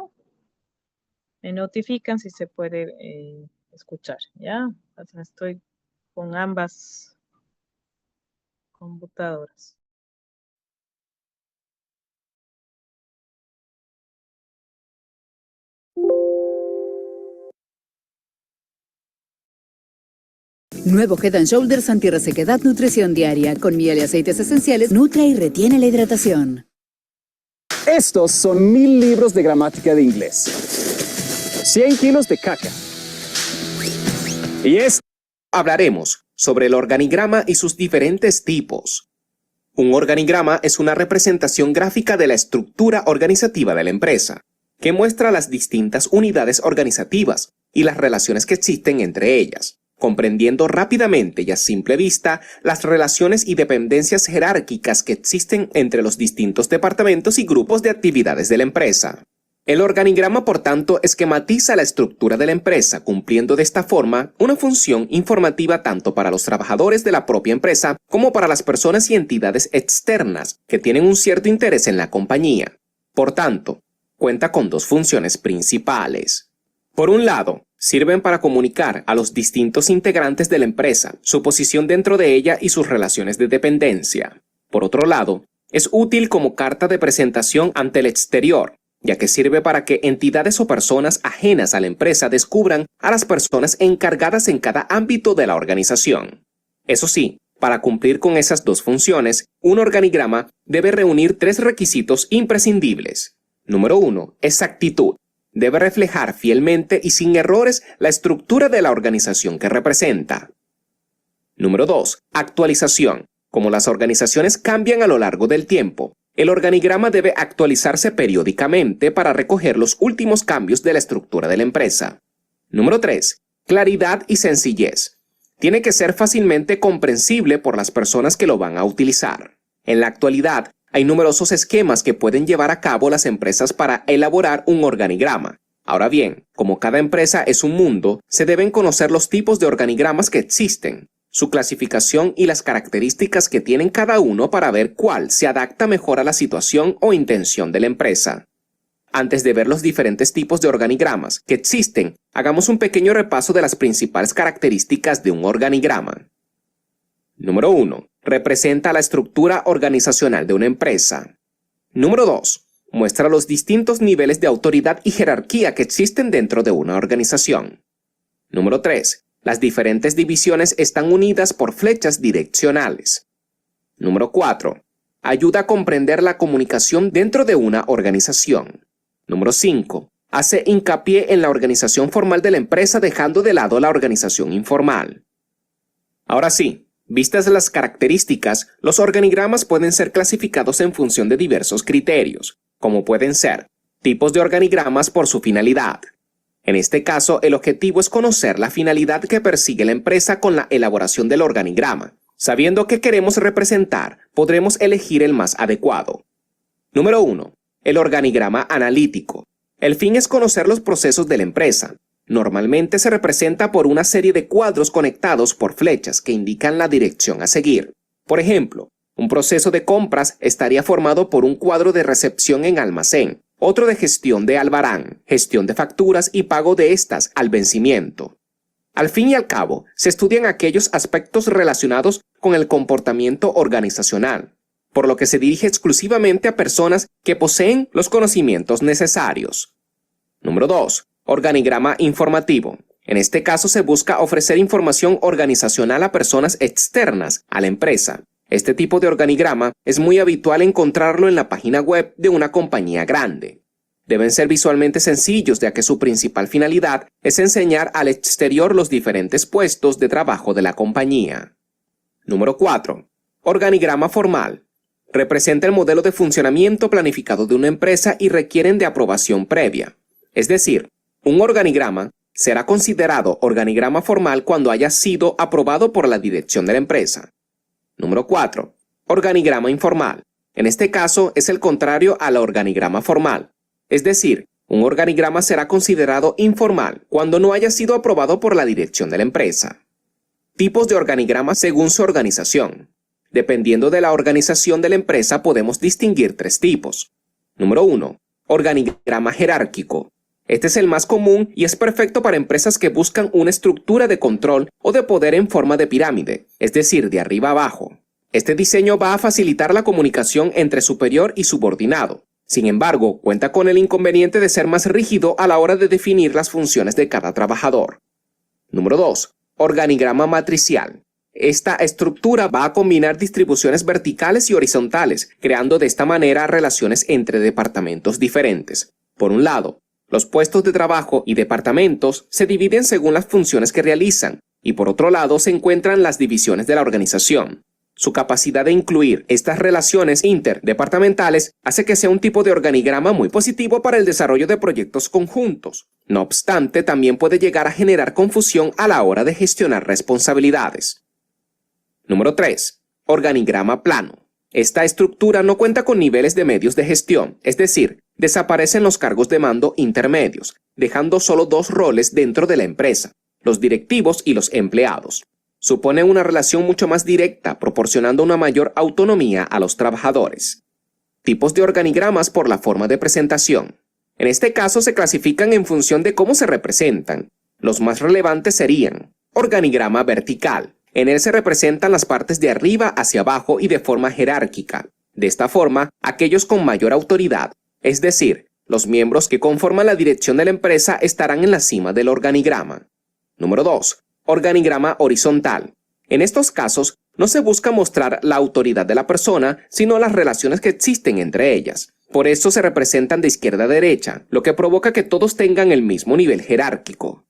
Me notifican si se puede escuchar, ¿ya? O sea, estoy con ambas computadoras. Nuevo Head and Shoulders anti-resequedad nutrición diaria. Con miel y aceites esenciales, nutre y retiene la hidratación. Estos son 1000 libros de gramática de inglés. 100 kilos de caca. Y Hablaremos sobre el organigrama y sus diferentes tipos. Un organigrama es una representación gráfica de la estructura organizativa de la empresa, que muestra las distintas unidades organizativas y las relaciones que existen entre ellas, comprendiendo rápidamente y a simple vista las relaciones y dependencias jerárquicas que existen entre los distintos departamentos y grupos de actividades de la empresa. El organigrama, por tanto, esquematiza la estructura de la empresa, cumpliendo de esta forma una función informativa tanto para los trabajadores de la propia empresa como para las personas y entidades externas que tienen un cierto interés en la compañía. Por tanto, cuenta con dos funciones principales. Por un lado, sirven para comunicar a los distintos integrantes de la empresa su posición dentro de ella y sus relaciones de dependencia. Por otro lado, es útil como carta de presentación ante el exterior, ya que sirve para que entidades o personas ajenas a la empresa descubran a las personas encargadas en cada ámbito de la organización. Eso sí, para cumplir con esas dos funciones, un organigrama debe reunir tres requisitos imprescindibles. Número 1. Exactitud. Debe reflejar fielmente y sin errores la estructura de la organización que representa. Número 2. Actualización. Como las organizaciones cambian a lo largo del tiempo, el organigrama debe actualizarse periódicamente para recoger los últimos cambios de la estructura de la empresa. Número 3. Claridad y sencillez. Tiene que ser fácilmente comprensible por las personas que lo van a utilizar. En la actualidad, hay numerosos esquemas que pueden llevar a cabo las empresas para elaborar un organigrama. Ahora bien, como cada empresa es un mundo, se deben conocer los tipos de organigramas que existen, su clasificación y las características que tienen cada uno para ver cuál se adapta mejor a la situación o intención de la empresa. Antes de ver los diferentes tipos de organigramas que existen, hagamos un pequeño repaso de las principales características de un organigrama. Número 1. Representa la estructura organizacional de una empresa. Número 2. Muestra los distintos niveles de autoridad y jerarquía que existen dentro de una organización. Número 3. Las diferentes divisiones están unidas por flechas direccionales. Número 4. Ayuda a comprender la comunicación dentro de una organización. Número 5. Hace hincapié en la organización formal de la empresa dejando de lado la organización informal. Ahora sí, vistas las características, los organigramas pueden ser clasificados en función de diversos criterios, como pueden ser tipos de organigramas por su finalidad. En este caso, el objetivo es conocer la finalidad que persigue la empresa con la elaboración del organigrama. Sabiendo qué queremos representar, podremos elegir el más adecuado. Número 1. El organigrama analítico. El fin es conocer los procesos de la empresa. Normalmente se representa por una serie de cuadros conectados por flechas que indican la dirección a seguir. Por ejemplo, un proceso de compras estaría formado por un cuadro de recepción en almacén, otro de gestión de albarán, gestión de facturas y pago de estas al vencimiento. Al fin y al cabo, se estudian aquellos aspectos relacionados con el comportamiento organizacional, por lo que se dirige exclusivamente a personas que poseen los conocimientos necesarios. Número 2. Organigrama informativo. En este caso se busca ofrecer información organizacional a personas externas a la empresa. Este tipo de organigrama es muy habitual encontrarlo en la página web de una compañía grande. Deben ser visualmente sencillos, ya que su principal finalidad es enseñar al exterior los diferentes puestos de trabajo de la compañía. Número 4. Organigrama formal. Representa el modelo de funcionamiento planificado de una empresa y requieren de aprobación previa. Es decir, un organigrama será considerado organigrama formal cuando haya sido aprobado por la dirección de la empresa. Número 4. Organigrama informal. En este caso es el contrario al organigrama formal. Es decir, un organigrama será considerado informal cuando no haya sido aprobado por la dirección de la empresa. Tipos de organigrama según su organización. Dependiendo de la organización de la empresa podemos distinguir tres tipos. Número 1. Organigrama jerárquico. Este es el más común y es perfecto para empresas que buscan una estructura de control o de poder en forma de pirámide, es decir, de arriba abajo. Este diseño va a facilitar la comunicación entre superior y subordinado. Sin embargo, cuenta con el inconveniente de ser más rígido a la hora de definir las funciones de cada trabajador. Número 2. Organigrama matricial. Esta estructura va a combinar distribuciones verticales y horizontales, creando de esta manera relaciones entre departamentos diferentes. Por un lado, los puestos de trabajo y departamentos se dividen según las funciones que realizan, y por otro lado se encuentran las divisiones de la organización. Su capacidad de incluir estas relaciones interdepartamentales hace que sea un tipo de organigrama muy positivo para el desarrollo de proyectos conjuntos. No obstante, también puede llegar a generar confusión a la hora de gestionar responsabilidades. Número 3. Organigrama plano. Esta estructura no cuenta con niveles de medios de gestión, es decir, desaparecen los cargos de mando intermedios, dejando solo 2 roles dentro de la empresa, los directivos y los empleados. Supone una relación mucho más directa, proporcionando una mayor autonomía a los trabajadores. Tipos de organigramas por la forma de presentación. En este caso se clasifican en función de cómo se representan. Los más relevantes serían: organigrama vertical. En él se representan las partes de arriba hacia abajo y de forma jerárquica. De esta forma, aquellos con mayor autoridad, es decir, los miembros que conforman la dirección de la empresa, estarán en la cima del organigrama. Número 2. Organigrama horizontal. En estos casos, no se busca mostrar la autoridad de la persona, sino las relaciones que existen entre ellas. Por eso se representan de izquierda a derecha, lo que provoca que todos tengan el mismo nivel jerárquico.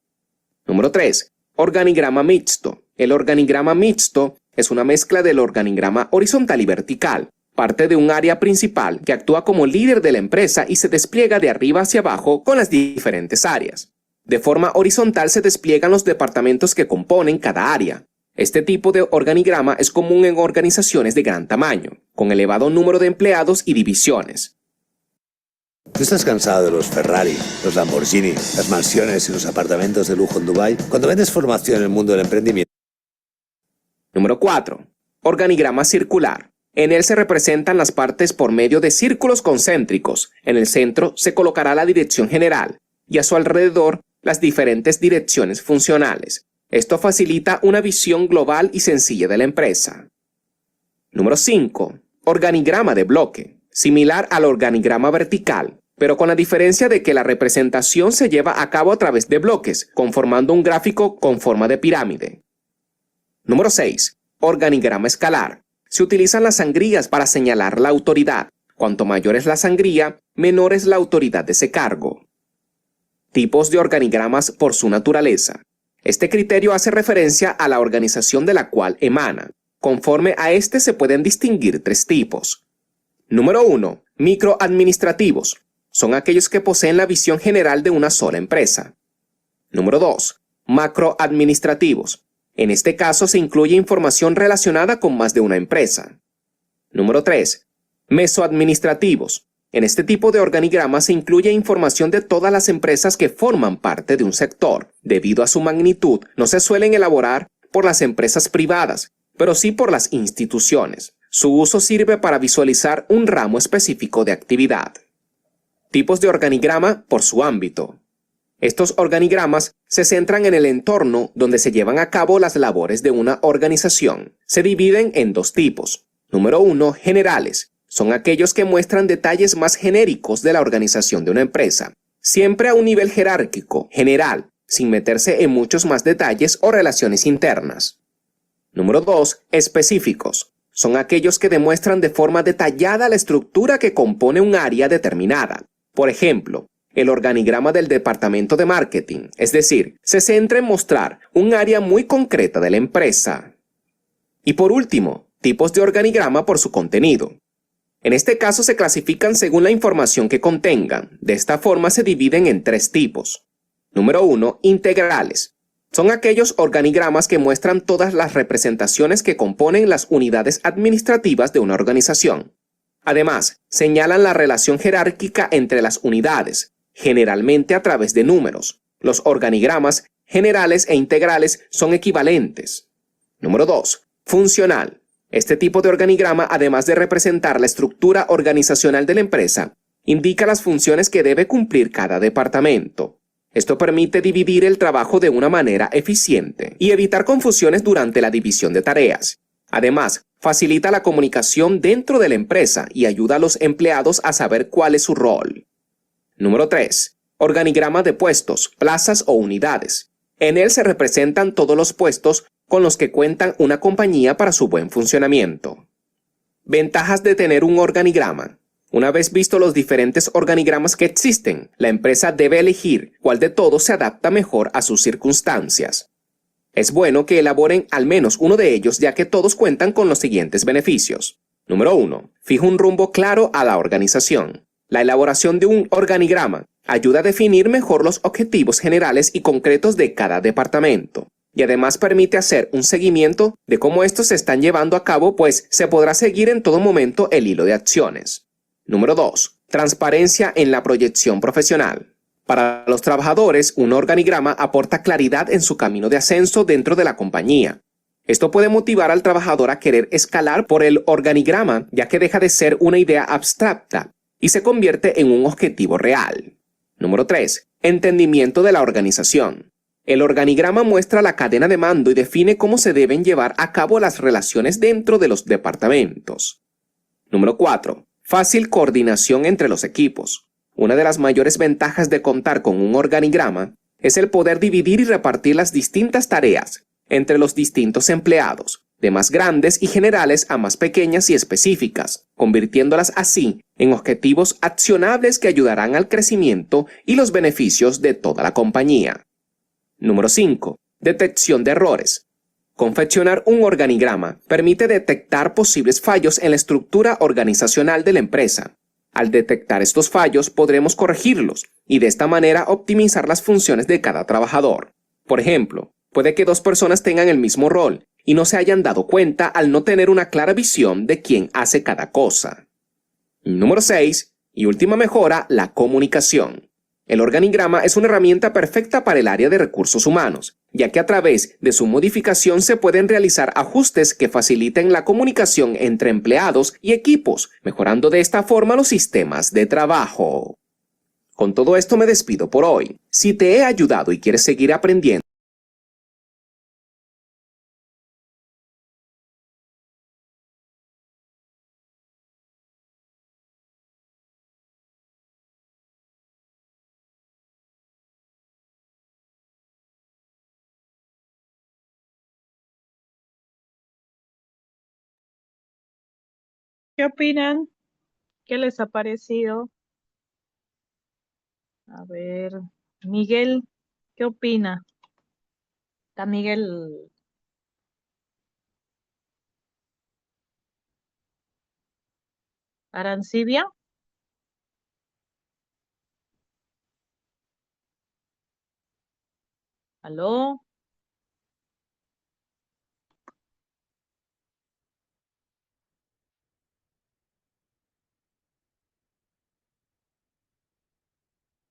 Número 3. Organigrama mixto. El organigrama mixto es una mezcla del organigrama horizontal y vertical. Parte de un área principal que actúa como líder de la empresa y se despliega de arriba hacia abajo con las diferentes áreas. De forma horizontal se despliegan los departamentos que componen cada área. Este tipo de organigrama es común en organizaciones de gran tamaño, con elevado número de empleados y divisiones. ¿Tú estás cansado de los Ferrari, los Lamborghini, las mansiones y los apartamentos de lujo en Dubái? Cuando vendes formación en el mundo del emprendimiento. Número 4. Organigrama circular. En él se representan las partes por medio de círculos concéntricos. En el centro se colocará la dirección general y a su alrededor las diferentes direcciones funcionales. Esto facilita una visión global y sencilla de la empresa. Número 5. Organigrama de bloque. Similar al organigrama vertical, pero con la diferencia de que la representación se lleva a cabo a través de bloques, conformando un gráfico con forma de pirámide. Número 6. Organigrama escalar. Se utilizan las sangrías para señalar la autoridad. Cuanto mayor es la sangría, menor es la autoridad de ese cargo. Tipos de organigramas por su naturaleza. Este criterio hace referencia a la organización de la cual emana. Conforme a este se pueden distinguir 3 tipos. Número 1. Microadministrativos. Son aquellos que poseen la visión general de una sola empresa. Número 2. Macroadministrativos. En este caso se incluye información relacionada con más de una empresa. Número 3. Mesoadministrativos. En este tipo de organigrama se incluye información de todas las empresas que forman parte de un sector. Debido a su magnitud, no se suelen elaborar por las empresas privadas, pero sí por las instituciones. Su uso sirve para visualizar un ramo específico de actividad. Tipos de organigrama por su ámbito. Estos organigramas se centran en el entorno donde se llevan a cabo las labores de una organización. Se dividen en 2 tipos. Número 1. Generales. Son aquellos que muestran detalles más genéricos de la organización de una empresa, siempre a un nivel jerárquico, general, sin meterse en muchos más detalles o relaciones internas. Número 2. Específicos. Son aquellos que demuestran de forma detallada la estructura que compone un área determinada. Por ejemplo, el organigrama del departamento de marketing, es decir, se centra en mostrar un área muy concreta de la empresa. Y por último, tipos de organigrama por su contenido. En este caso se clasifican según la información que contengan. De esta forma se dividen en 3 tipos. Número 1. Integrales. Son aquellos organigramas que muestran todas las representaciones que componen las unidades administrativas de una organización. Además, señalan la relación jerárquica entre las unidades, generalmente a través de números. Los organigramas generales e integrales son equivalentes. Número 2. Funcional. Este tipo de organigrama, además de representar la estructura organizacional de la empresa, indica las funciones que debe cumplir cada departamento. Esto permite dividir el trabajo de una manera eficiente y evitar confusiones durante la división de tareas. Además, facilita la comunicación dentro de la empresa y ayuda a los empleados a saber cuál es su rol. Número 3. Organigrama de puestos, plazas o unidades. En él se representan todos los puestos con los que cuentan una compañía para su buen funcionamiento. Ventajas de tener un organigrama. Una vez visto los diferentes organigramas que existen, la empresa debe elegir cuál de todos se adapta mejor a sus circunstancias. Es bueno que elaboren al menos uno de ellos, ya que todos cuentan con los siguientes beneficios. Número 1. Fija un rumbo claro a la organización. La elaboración de un organigrama ayuda a definir mejor los objetivos generales y concretos de cada departamento, y además permite hacer un seguimiento de cómo estos se están llevando a cabo, pues se podrá seguir en todo momento el hilo de acciones. Número 2. Transparencia en la proyección profesional. Para los trabajadores, un organigrama aporta claridad en su camino de ascenso dentro de la compañía. Esto puede motivar al trabajador a querer escalar por el organigrama, ya que deja de ser una idea abstracta y se convierte en un objetivo real. Número 3. Entendimiento de la organización. El organigrama muestra la cadena de mando y define cómo se deben llevar a cabo las relaciones dentro de los departamentos. Número 4. Fácil coordinación entre los equipos. Una de las mayores ventajas de contar con un organigrama es el poder dividir y repartir las distintas tareas entre los distintos empleados, de más grandes y generales a más pequeñas y específicas, convirtiéndolas así en objetivos accionables que ayudarán al crecimiento y los beneficios de toda la compañía. Número 5. Detección de errores. Confeccionar un organigrama permite detectar posibles fallos en la estructura organizacional de la empresa. Al detectar estos fallos, podremos corregirlos y de esta manera optimizar las funciones de cada trabajador. Por ejemplo, puede que 2 personas tengan el mismo rol y no se hayan dado cuenta al no tener una clara visión de quién hace cada cosa. Número 6. Y última mejora, la comunicación. El organigrama es una herramienta perfecta para el área de recursos humanos, ya que a través de su modificación se pueden realizar ajustes que faciliten la comunicación entre empleados y equipos, mejorando de esta forma los sistemas de trabajo. Con todo esto me despido por hoy. Si te he ayudado y quieres seguir aprendiendo, ¿Qué opinan? ¿Qué les ha parecido? A ver, Miguel, ¿qué opina? ¿Está Miguel Arancibia? ¿Aló?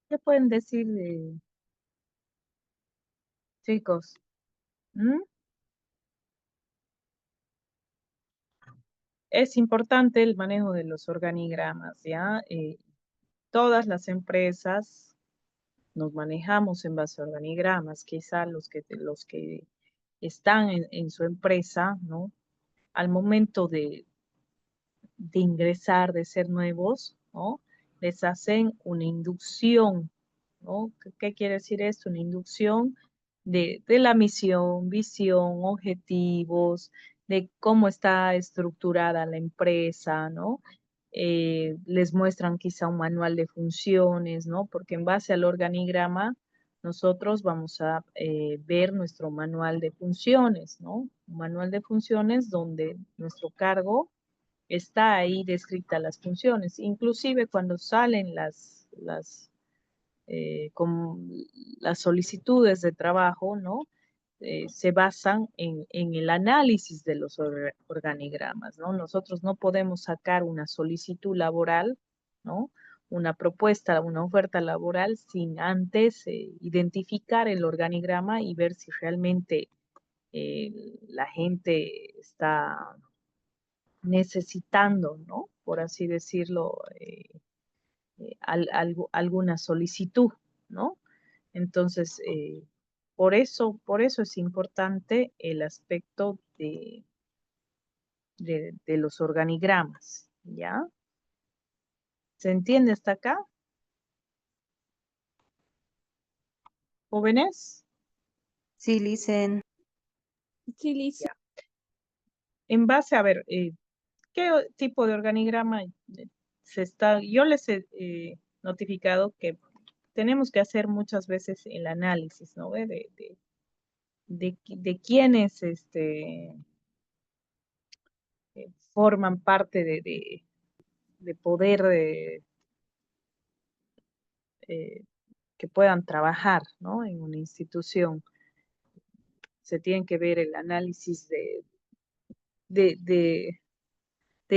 ¿Qué pueden decir de chicos? ¿Mm? Es importante el manejo de los organigramas, ¿ya? Todas las empresas nos manejamos en base a organigramas, quizá los que están en su empresa, ¿no? Al momento de ingresar, de ser nuevos, ¿no? Les hacen una inducción, ¿no? ¿Qué quiere decir esto? Una inducción de la misión, visión, objetivos, de cómo está estructurada la empresa, ¿no? Les muestran quizá un manual de funciones, ¿no? Porque en base al organigrama nosotros vamos a ver nuestro manual de funciones, ¿no? Un manual de funciones donde nuestro cargo está ahí descritas las funciones. Inclusive cuando salen con las solicitudes de trabajo, ¿no? Se basan en el análisis de los organigramas, ¿no? Nosotros no podemos sacar una solicitud laboral, ¿no? Una propuesta, una oferta laboral sin antes identificar el organigrama y ver si realmente la gente está necesitando, ¿no? Por así decirlo, alguna solicitud, ¿no? Entonces, por eso es importante el aspecto de los organigramas, ¿ya? ¿Se entiende hasta acá? ¿Jóvenes? Sí, Licen. Sí, Liz. Ya. En base a ver, ¿qué tipo de organigrama yo les he notificado que tenemos que hacer muchas veces el análisis, ¿no? De quiénes forman parte de poder que puedan trabajar, ¿no? En una institución. Se tiene que ver el análisis de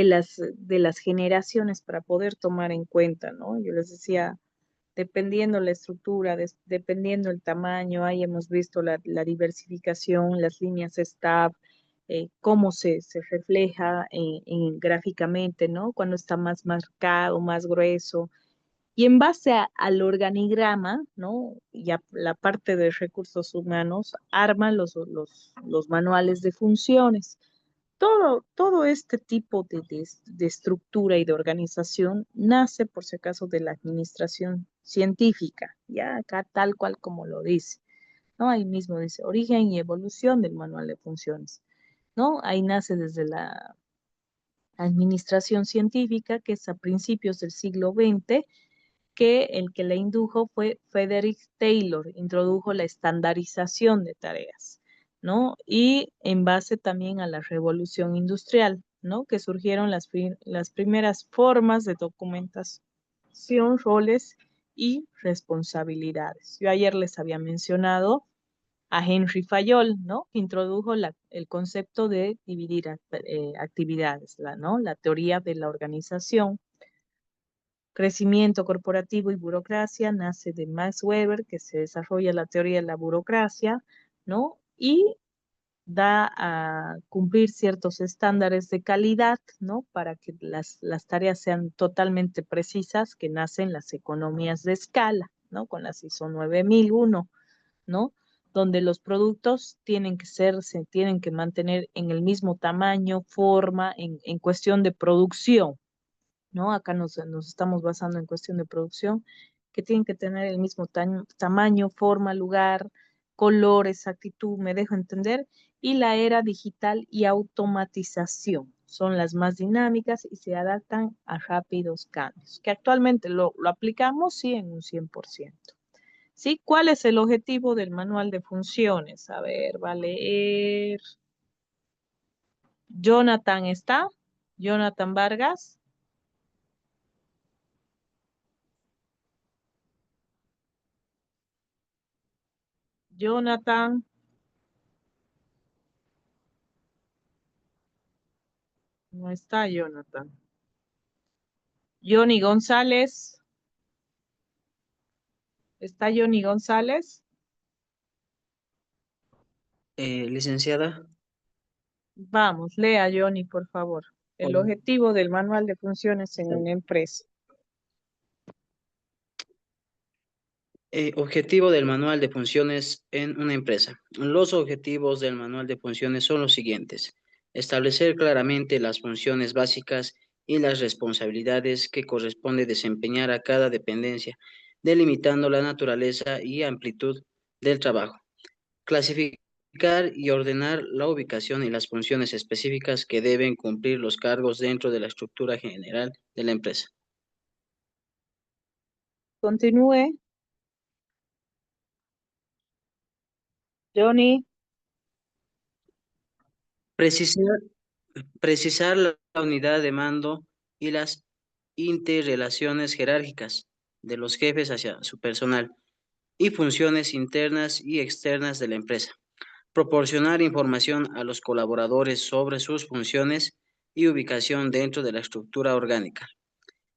de las generaciones para poder tomar en cuenta, ¿no? Yo les decía, dependiendo la estructura, dependiendo el tamaño, ahí hemos visto la diversificación, las líneas STAB, cómo se refleja gráficamente, ¿no? Cuando está más marcado, más grueso. Y en base al organigrama, ¿no? Ya la parte de recursos humanos arma los manuales de funciones. Todo este tipo de estructura y de organización nace, por si acaso, de la administración científica, ya acá tal cual como lo dice, ¿no? Ahí mismo dice origen y evolución del manual de funciones, ¿no? Ahí nace desde la administración científica, que es a principios del siglo XX, que el que la indujo fue Frederick Taylor, introdujo la estandarización de tareas, ¿no? Y en base también a la revolución industrial, ¿no? Que surgieron las primeras formas de documentación, roles y responsabilidades. Yo ayer les había mencionado a Henry Fayol, ¿no? Que introdujo el concepto de dividir actividades, ¿no? La teoría de la organización. Crecimiento corporativo y burocracia nace de Max Weber, que se desarrolla la teoría de la burocracia, ¿no? Y da a cumplir ciertos estándares de calidad, ¿no? Para que las tareas sean totalmente precisas, que nacen las economías de escala, ¿no? Con las ISO 9001, ¿no? Donde los productos se tienen que mantener en el mismo tamaño, forma, en cuestión de producción, ¿no? Acá nos estamos basando en cuestión de producción, que tienen que tener el mismo tamaño, forma, lugar, color, exactitud, me dejo entender, y la era digital y automatización son las más dinámicas y se adaptan a rápidos cambios, que actualmente lo aplicamos, sí, en un 100%. ¿Sí? ¿Cuál es el objetivo del manual de funciones? A ver, va a leer. Jonathan está. Jonathan Vargas. Jonathan. No está Jonathan. Johnny González. ¿Está Johnny González? Licenciada, Vamos, lea Johnny, por favor. El Hola. objetivo del manual de funciones en una empresa. Objetivo del manual de funciones en una empresa. Los objetivos del manual de funciones son los siguientes: establecer claramente las funciones básicas y las responsabilidades que corresponde desempeñar a cada dependencia, delimitando la naturaleza y amplitud del trabajo. Clasificar y ordenar la ubicación y las funciones específicas que deben cumplir los cargos dentro de la estructura general de la empresa. Continúe. Johnny. Precisar la unidad de mando y las interrelaciones jerárquicas de los jefes hacia su personal y funciones internas y externas de la empresa. Proporcionar información a los colaboradores sobre sus funciones y ubicación dentro de la estructura orgánica.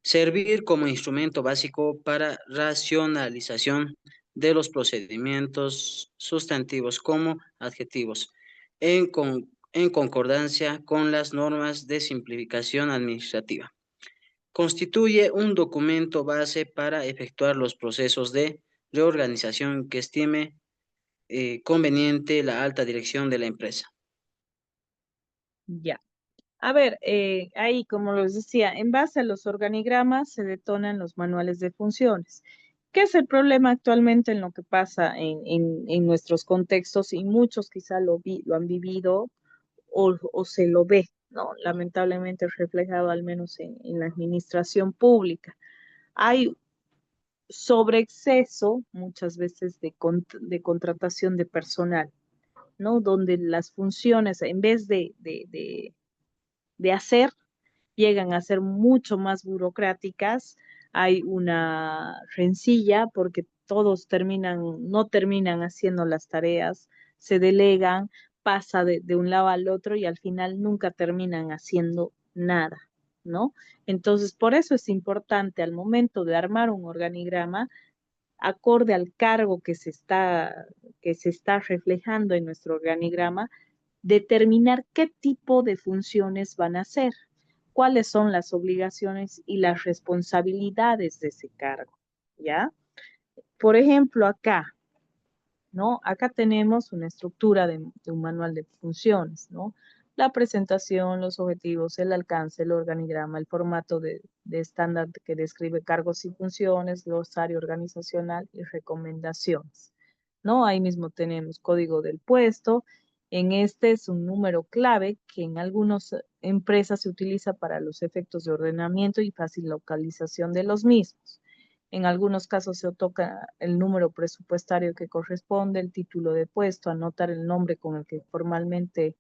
Servir como instrumento básico para racionalización de los procedimientos sustantivos como adjetivos, en concordancia con las normas de simplificación administrativa. Constituye un documento base para efectuar los procesos de reorganización que estime conveniente la alta dirección de la empresa. Ya. A ver, ahí, como les decía, en base a los organigramas se detonan los manuales de funciones. ¿Qué es el problema actualmente en lo que pasa en nuestros contextos? Y muchos quizá lo han vivido o se lo ve, ¿no? Lamentablemente reflejado al menos en la administración pública. Hay sobreexceso muchas veces de contratación de personal, ¿no? Donde las funciones, en vez de hacer, llegan a ser mucho más burocráticas. Hay una rencilla porque todos no terminan haciendo las tareas, se delegan, pasa de un lado al otro y al final nunca terminan haciendo nada, ¿no? Entonces, por eso es importante al momento de armar un organigrama, acorde al cargo que se está reflejando en nuestro organigrama, determinar qué tipo de funciones van a hacer, cuáles son las obligaciones y las responsabilidades de ese cargo, ¿ya? Por ejemplo, acá, ¿no? Acá tenemos una estructura de un manual de funciones, ¿no? La presentación, los objetivos, el alcance, el organigrama, el formato de estándar que describe cargos y funciones, glosario organizacional y recomendaciones, ¿no? Ahí mismo tenemos código del puesto. En este es un número clave que en algunas empresas se utiliza para los efectos de ordenamiento y fácil localización de los mismos. En algunos casos se otorga el número presupuestario que corresponde, el título de puesto, anotar el nombre con el que formalmente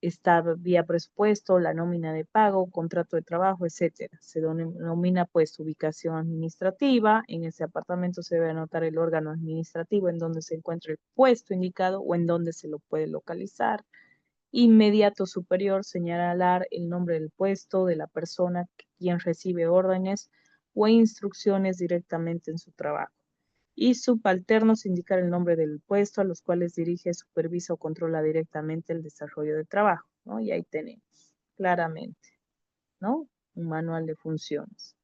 está vía presupuesto, la nómina de pago, contrato de trabajo, etcétera. Se denomina pues ubicación administrativa. En ese apartamento se debe anotar el órgano administrativo en donde se encuentra el puesto indicado o en donde se lo puede localizar. Inmediato superior, señalar el nombre del puesto, de la persona quien recibe órdenes o instrucciones directamente en su trabajo. Y subalternos, indicar el nombre del puesto a los cuales dirige, supervisa o controla directamente el desarrollo del trabajo, ¿no? Y ahí tenemos claramente, ¿no? Un manual de funciones.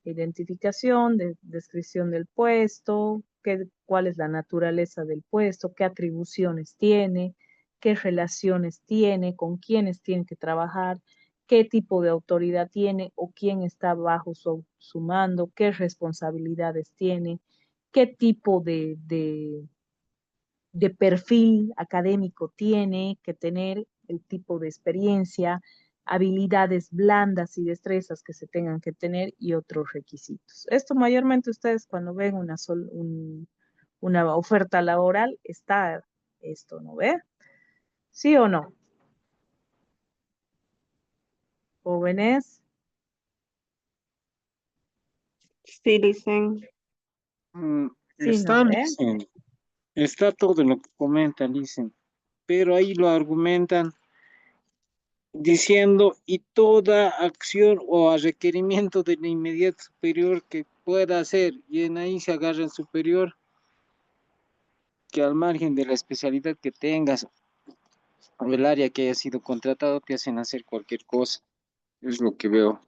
Identificación, descripción del puesto, cuál es la naturaleza del puesto, qué atribuciones tiene, qué relaciones tiene, con quiénes tiene que trabajar, qué tipo de autoridad tiene o quién está bajo su mando, qué responsabilidades tiene, qué tipo de perfil académico tiene que tener, el tipo de experiencia, habilidades blandas y destrezas que se tengan que tener y otros requisitos. Esto mayormente ustedes cuando ven una oferta laboral está esto, ¿no ve? ¿Sí o no? Jóvenes. Sí, dicen. Sí, ¿no ve? Está todo lo que comentan, dicen, pero ahí lo argumentan diciendo y toda acción o a requerimiento del inmediato superior que pueda hacer, y en ahí se agarra el superior, que al margen de la especialidad que tengas o el área que haya sido contratado, te hacen hacer cualquier cosa. Es lo que veo.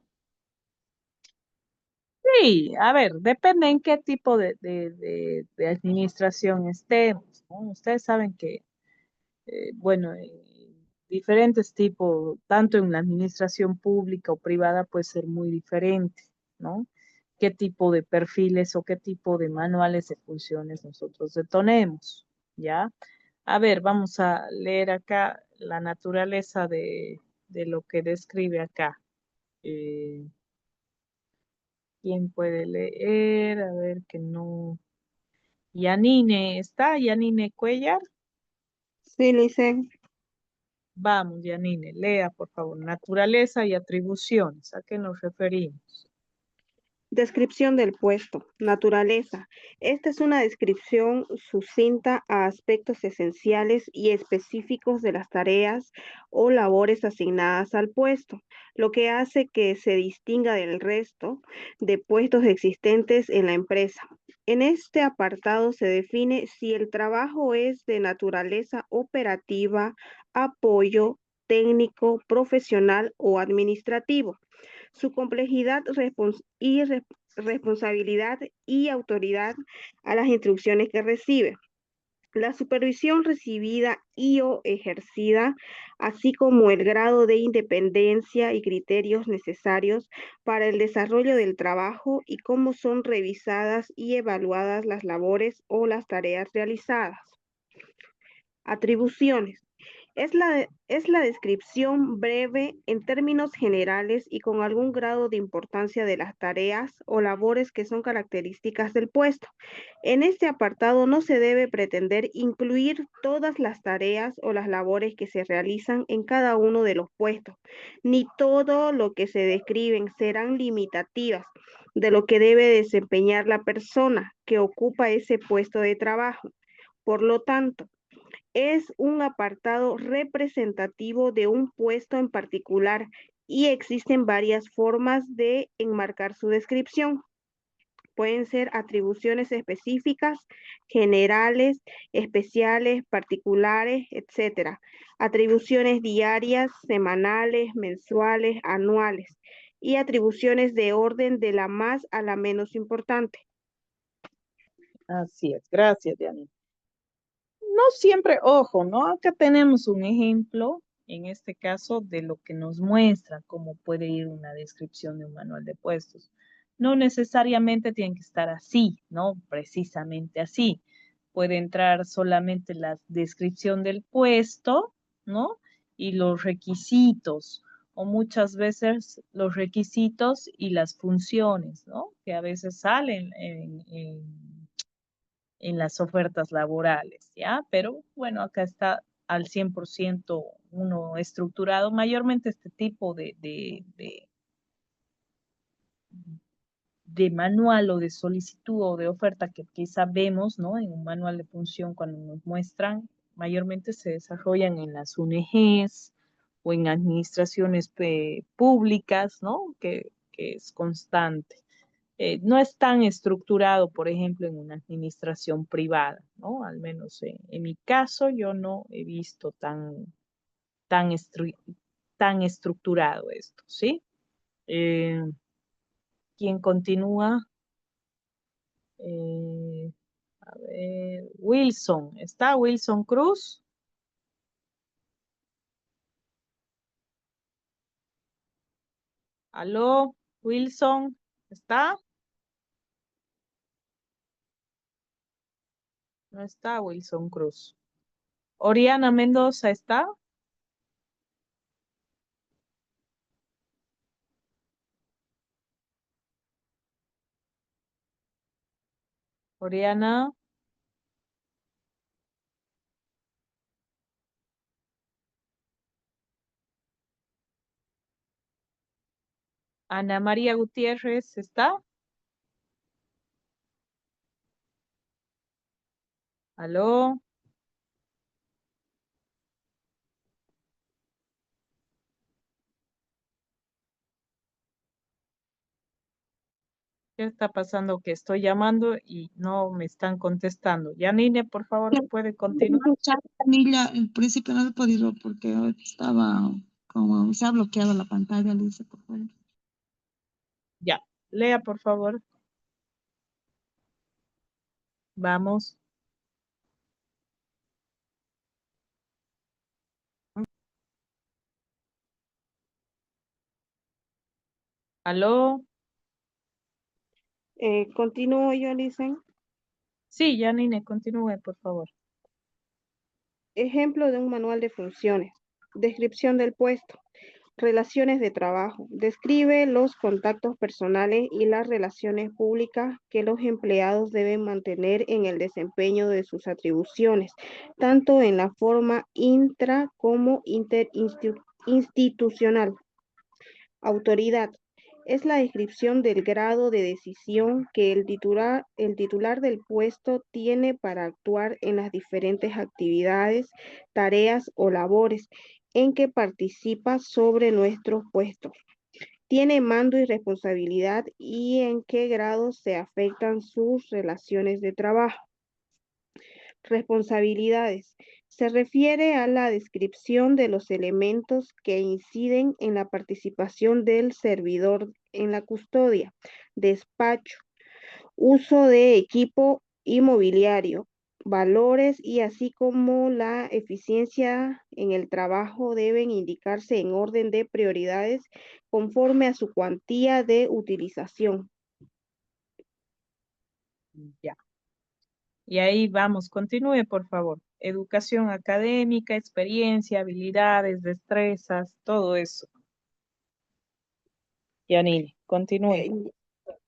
Sí, a ver, depende en qué tipo de administración estemos, ¿no? Ustedes saben que bueno, diferentes tipos, tanto en la administración pública o privada puede ser muy diferente, ¿no? Qué tipo de perfiles o qué tipo de manuales de funciones nosotros detonemos, ¿ya? A ver, vamos a leer acá la naturaleza de lo que describe acá. ¿Quién puede leer? A ver, que no. Yanine, ¿está? Yanine Cuellar. Sí, dicen. Vamos, Yanine, lea, por favor. Naturaleza y atribuciones. ¿A qué nos referimos? Descripción del puesto. Naturaleza. Esta es una descripción sucinta a aspectos esenciales y específicos de las tareas o labores asignadas al puesto, lo que hace que se distinga del resto de puestos existentes en la empresa. En este apartado se define si el trabajo es de naturaleza operativa, apoyo, técnico, profesional o administrativo, su complejidad responsabilidad y autoridad a las instrucciones que recibe, la supervisión recibida y o ejercida, así como el grado de independencia y criterios necesarios para el desarrollo del trabajo y cómo son revisadas y evaluadas las labores o las tareas realizadas. Atribuciones. Es la descripción breve en términos generales y con algún grado de importancia de las tareas o labores que son características del puesto. En este apartado no se debe pretender incluir todas las tareas o las labores que se realizan en cada uno de los puestos, ni todo lo que se describen serán limitativas de lo que debe desempeñar la persona que ocupa ese puesto de trabajo. Por lo tanto, Es un apartado representativo de un puesto en particular y existen varias formas de enmarcar su descripción. Pueden ser atribuciones específicas, generales, especiales, particulares, etc. Atribuciones diarias, semanales, mensuales, anuales y atribuciones de orden de la más a la menos importante. Así es, gracias, Diana. No siempre, ojo, ¿no? Acá tenemos un ejemplo, en este caso, de lo que nos muestra cómo puede ir una descripción de un manual de puestos. No necesariamente tiene que estar así, ¿no? Precisamente así. Puede entrar solamente la descripción del puesto, ¿no? Y los requisitos, o muchas veces los requisitos y las funciones, ¿no? Que a veces salen en las ofertas laborales, ¿ya? Pero bueno, acá está al 100% uno estructurado, mayormente este tipo de manual o de solicitud o de oferta que quizá vemos, ¿no? En un manual de función cuando nos muestran, mayormente se desarrollan en las UNGs o en administraciones públicas, ¿no? Que es constante. No es tan estructurado, por ejemplo, en una administración privada, ¿no? Al menos en mi caso yo no he visto tan, tan estructurado esto, ¿sí? ¿Quién continúa? A ver, Wilson, ¿está Wilson Cruz? ¿Aló, Wilson? ¿Está? No está Wilson Cruz. Oriana Mendoza, ¿está? Oriana. Ana María Gutiérrez, ¿está? ¿Aló? ¿Qué está pasando? Que estoy llamando y no me están contestando. Yanine, por favor, ¿puede continuar? Camila, en principio no he podido porque estaba como se ha bloqueado la pantalla, le dice, por favor. Ya, lea, por favor. Vamos. ¿Aló? ¿Continúo yo, Lisen? Sí, Yanine, continúe, por favor. Ejemplo de un manual de funciones. Descripción del puesto. Relaciones de trabajo. Describe los contactos personales y las relaciones públicas que los empleados deben mantener en el desempeño de sus atribuciones, tanto en la forma intra como interinstitucional. Autoridad. Es la descripción del grado de decisión que el titular del puesto tiene para actuar en las diferentes actividades, tareas o labores en que participa sobre nuestros puestos. Tiene mando y responsabilidad y en qué grado se afectan sus relaciones de trabajo. Responsabilidades. Se refiere a la descripción de los elementos que inciden en la participación del servidor en la custodia, despacho, uso de equipo inmobiliario, valores y así como la eficiencia en el trabajo deben indicarse en orden de prioridades conforme a su cuantía de utilización. Ya. Y ahí vamos, continúe, por favor. Educación académica, experiencia, habilidades, destrezas, todo eso. Yanine, continúe.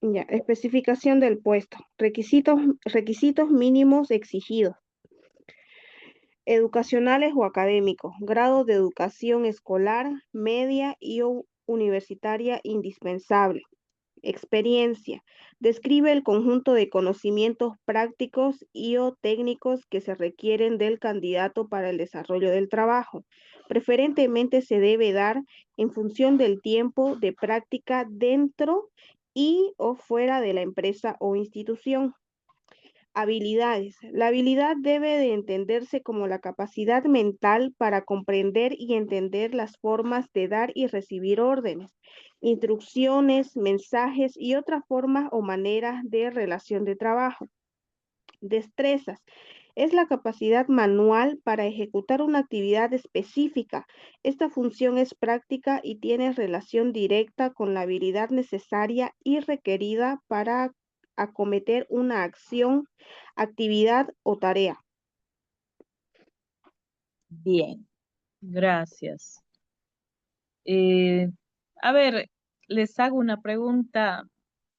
Ya, especificación del puesto. Requisitos mínimos exigidos. Educacionales o académicos. Grado de educación escolar, media y universitaria indispensable. Experiencia. Describe el conjunto de conocimientos prácticos y o técnicos que se requieren del candidato para el desarrollo del trabajo. Preferentemente se debe dar en función del tiempo de práctica dentro y o fuera de la empresa o institución. Habilidades. La habilidad debe de entenderse como la capacidad mental para comprender y entender las formas de dar y recibir órdenes, instrucciones, mensajes y otras formas o maneras de relación de trabajo. Destrezas. Es la capacidad manual para ejecutar una actividad específica. Esta función es práctica y tiene relación directa con la habilidad necesaria y requerida para acometer una acción, actividad o tarea. Bien, gracias. Eh, a ver, les hago una pregunta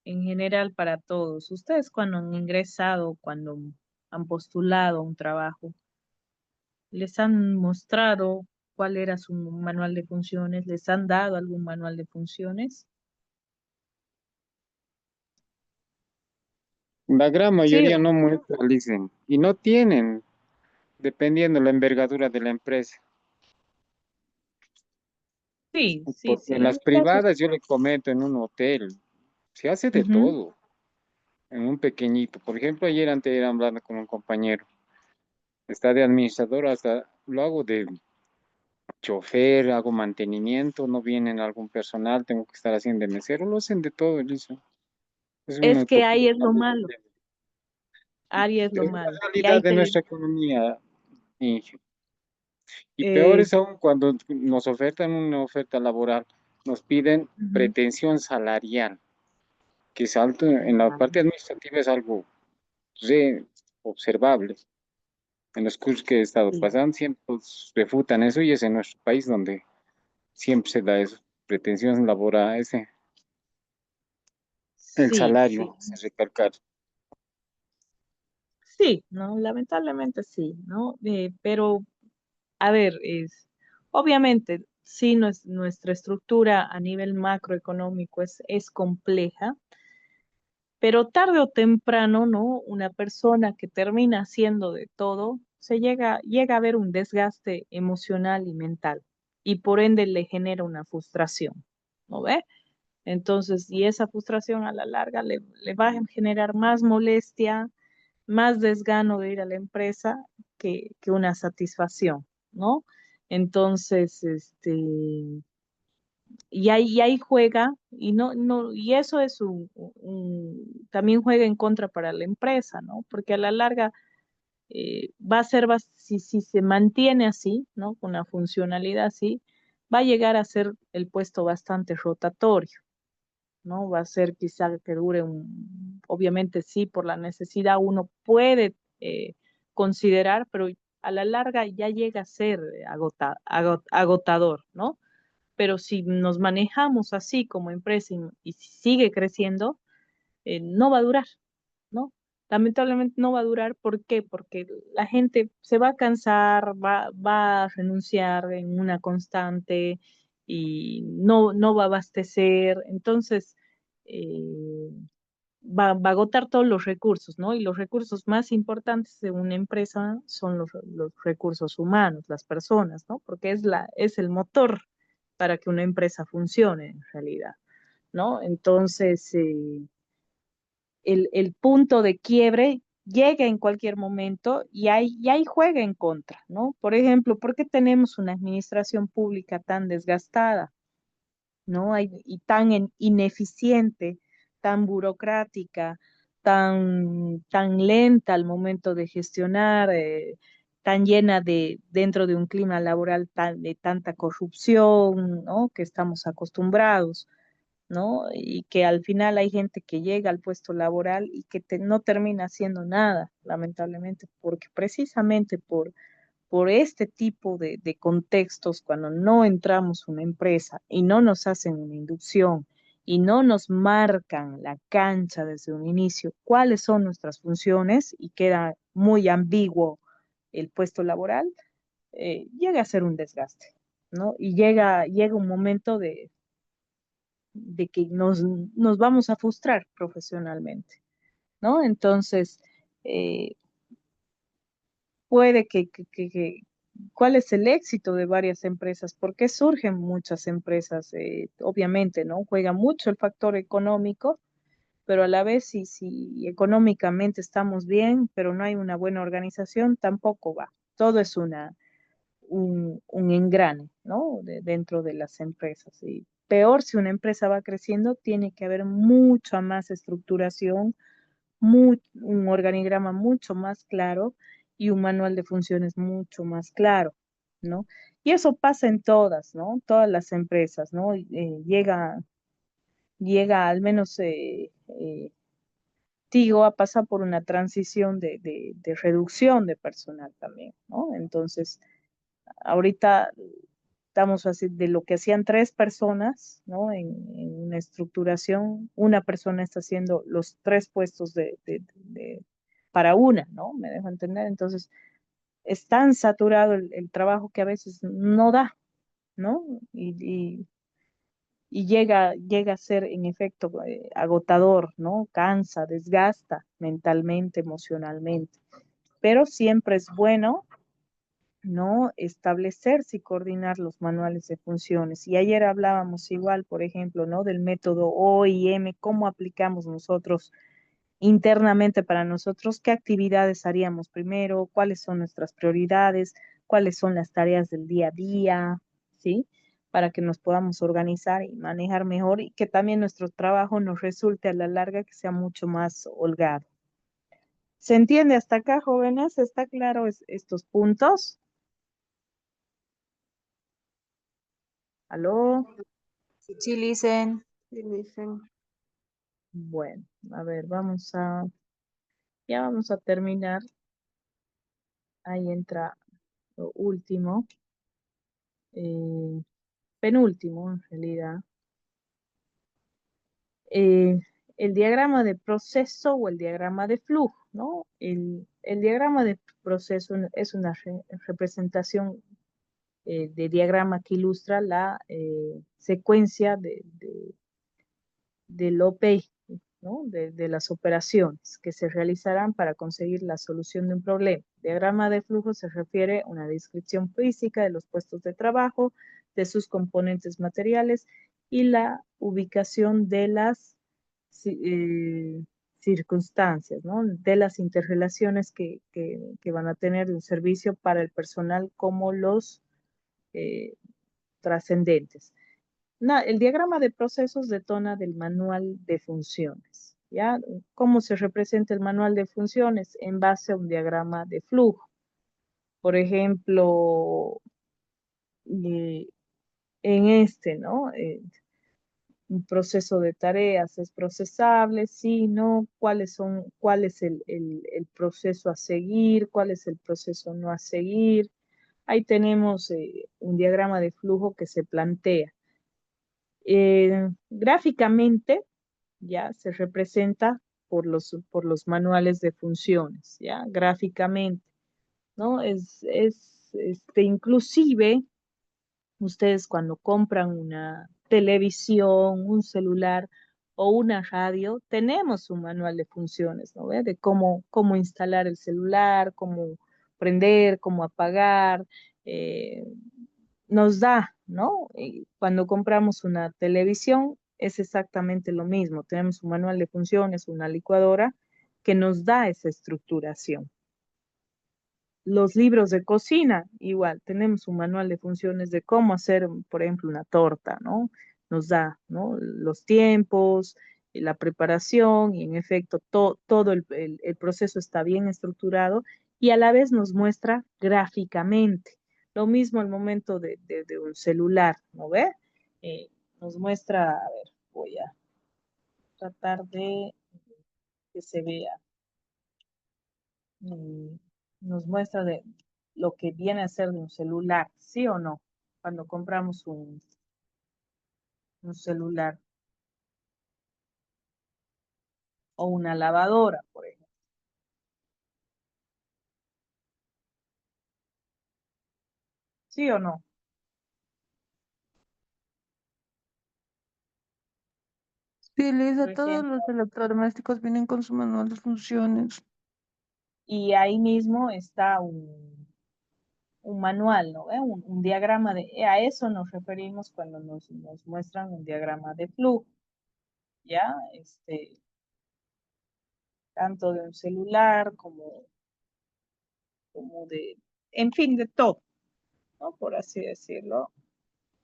en general para todos. Ustedes cuando han ingresado, cuando han postulado a un trabajo, ¿les han mostrado cuál era su manual de funciones? ¿Les han dado algún manual de funciones? La gran Sí, mayoría no muestra, dicen, y no tienen, dependiendo de la envergadura de la empresa. sí, sí, Porque sí. en En las mi caso, privadas, yo le comento, en un hotel, se hace de ujú, todo, en un pequeñito. Por ejemplo, ayer antes era hablando con un compañero, está de administrador, hasta lo hago de chofer, hago mantenimiento, no vienen algún personal, tengo que estar haciendo de mesero, lo hacen de todo, Elisa. Es una es que utopía, ahí es tal lo vez, malo, ahí es lo pero es la malo. Y realidad ahí de te, nuestra economía, Inge. Y peor eh, es aún cuando nos ofertan una oferta laboral, nos piden ujú, pretensión salarial, que es alto en la ah, parte administrativa, es algo re observable. En los cursos que he estado sí, pasando siempre pues, refutan eso y es en nuestro país donde siempre se da eso, pretensión laboral, ese, el sí, salario, sí, se recalcar. sí, ¿no? Lamentablemente sí, ¿no? Pero, a ver, obviamente, sí, nuestra estructura a nivel macroeconómico es compleja, pero tarde o temprano, ¿no? Una persona que termina haciendo de todo, llega a ver un desgaste emocional y mental, y por ende le genera una frustración, ¿no ve? Entonces, y esa frustración a la larga le va a generar más molestia, más desgano de ir a la empresa que una satisfacción, ¿no? Entonces, y ahí juega, y eso es también juega en contra para la empresa, ¿no? Porque a la larga va a ser, si se mantiene así, ¿no? Con una funcionalidad así, va a llegar a ser el puesto bastante rotatorio, ¿no? Va a ser quizá que dure obviamente sí, por la necesidad uno puede considerar, pero a la larga ya llega a ser agotador, ¿no? Pero si nos manejamos así como empresa y si sigue creciendo, no va a durar, ¿no? Lamentablemente no va a durar, ¿por qué? Porque la gente se va a cansar, va a renunciar en una constante y no va a abastecer, entonces eh, va a agotar todos los recursos, ¿no? Y los recursos más importantes de una empresa son los recursos humanos, las personas, ¿no? Porque es el motor para que una empresa funcione en realidad, ¿no? Entonces, el punto de quiebre llega en cualquier momento y ahí juega en contra, ¿no? Por ejemplo, ¿por qué tenemos una administración pública tan desgastada, ¿no? Y tan ineficiente, tan burocrática, tan lenta al momento de gestionar, tan llena dentro de un clima laboral de tanta corrupción, ¿no? Que estamos acostumbrados, ¿no? Y que al final hay gente que llega al puesto laboral y que no termina haciendo nada, lamentablemente, porque precisamente por este tipo de contextos, cuando no entramos a una empresa y no nos hacen una inducción y no nos marcan la cancha desde un inicio, cuáles son nuestras funciones y queda muy ambiguo el puesto laboral, llega a ser un desgaste, ¿no? Y llega un momento de que nos vamos a frustrar profesionalmente, ¿no? Entonces, eh, puede ¿cuál es el éxito de varias empresas? ¿Por qué surgen muchas empresas? Obviamente, ¿no? Juega mucho el factor económico, pero a la vez si económicamente estamos bien, pero no hay una buena organización, tampoco va. Todo es un engrane, ¿no? Dentro de las empresas. Y peor si una empresa va creciendo, tiene que haber mucha más estructuración, un organigrama mucho más claro y un manual de funciones mucho más claro, ¿no? Y eso pasa en todas, ¿no? Todas las empresas, ¿no? Llega al menos Tigo a pasar por una transición de reducción de personal también, ¿no? Entonces, ahorita estamos así, de lo que hacían 3 personas, ¿no? En una estructuración, una persona está haciendo los 3 puestos para una, ¿no? Me dejo entender. Entonces, es tan saturado el trabajo que a veces no da, ¿no? Y llega a ser en efecto agotador, ¿no? Cansa, desgasta mentalmente, emocionalmente. Pero siempre es bueno, ¿no? Establecerse y coordinar los manuales de funciones. Y ayer hablábamos igual, por ejemplo, ¿no? Del método O y M, cómo aplicamos nosotros internamente para nosotros, qué actividades haríamos primero, cuáles son nuestras prioridades, cuáles son las tareas del día a día, ¿sí? Para que nos podamos organizar y manejar mejor y que también nuestro trabajo nos resulte a la larga que sea mucho más holgado. ¿Se entiende hasta acá, jóvenes? ¿Está claro estos puntos? ¿Aló? Sí, Licen. Sí, dicen. Bueno, a ver, ya vamos a terminar. Ahí entra lo último, penúltimo en realidad. Eh, el diagrama de proceso o el diagrama de flujo, ¿no? El diagrama de proceso es una representación de diagrama que ilustra la secuencia del OPI, ¿no? De las operaciones que se realizarán para conseguir la solución de un problema. Diagrama de flujo se refiere a una descripción física de los puestos de trabajo, de sus componentes materiales y la ubicación de las circunstancias, ¿no? De las interrelaciones que van a tener de un servicio para el personal como los eh, trascendentes. El diagrama de procesos detona del manual de funciones, ¿ya? ¿Cómo se representa el manual de funciones? En base a un diagrama de flujo. Por ejemplo, eh, en ¿no? Un proceso de tareas es procesable, sí, no, cuál es el proceso a seguir, cuál es el proceso no a seguir. Ahí tenemos un diagrama de flujo que se plantea. Gráficamente, ya se representa por los manuales de funciones, ya gráficamente, ¿no? Inclusive, ustedes cuando compran una televisión, un celular o una radio, tenemos un manual de funciones, ¿no? ¿Ve? De cómo instalar el celular, cómo prender, cómo apagar, eh, nos da, ¿no? Cuando compramos una televisión es exactamente lo mismo. Tenemos un manual de funciones, una licuadora que nos da esa estructuración. Los libros de cocina, igual, tenemos un manual de funciones de cómo hacer, por ejemplo, una torta, ¿no? Nos da, ¿no? Los tiempos, la preparación y en efecto todo el proceso está bien estructurado y a la vez nos muestra gráficamente. Lo mismo al momento de un celular, ¿no ve? Nos muestra, a ver, voy a tratar de que se vea. mm, Nos muestra de lo que viene a ser de un celular, ¿sí o no? Cuando compramos un celular o una lavadora, por ejemplo. ¿Sí o no? Sí, Lisa, Por todos ejemplo, los electrodomésticos vienen con su manual de funciones. y ahí mismo está un manual, ¿no? Un diagrama a eso nos referimos cuando nos muestran un diagrama de flujo, ¿ya? Tanto de un celular como en fin, de todo, ¿no? Por así decirlo.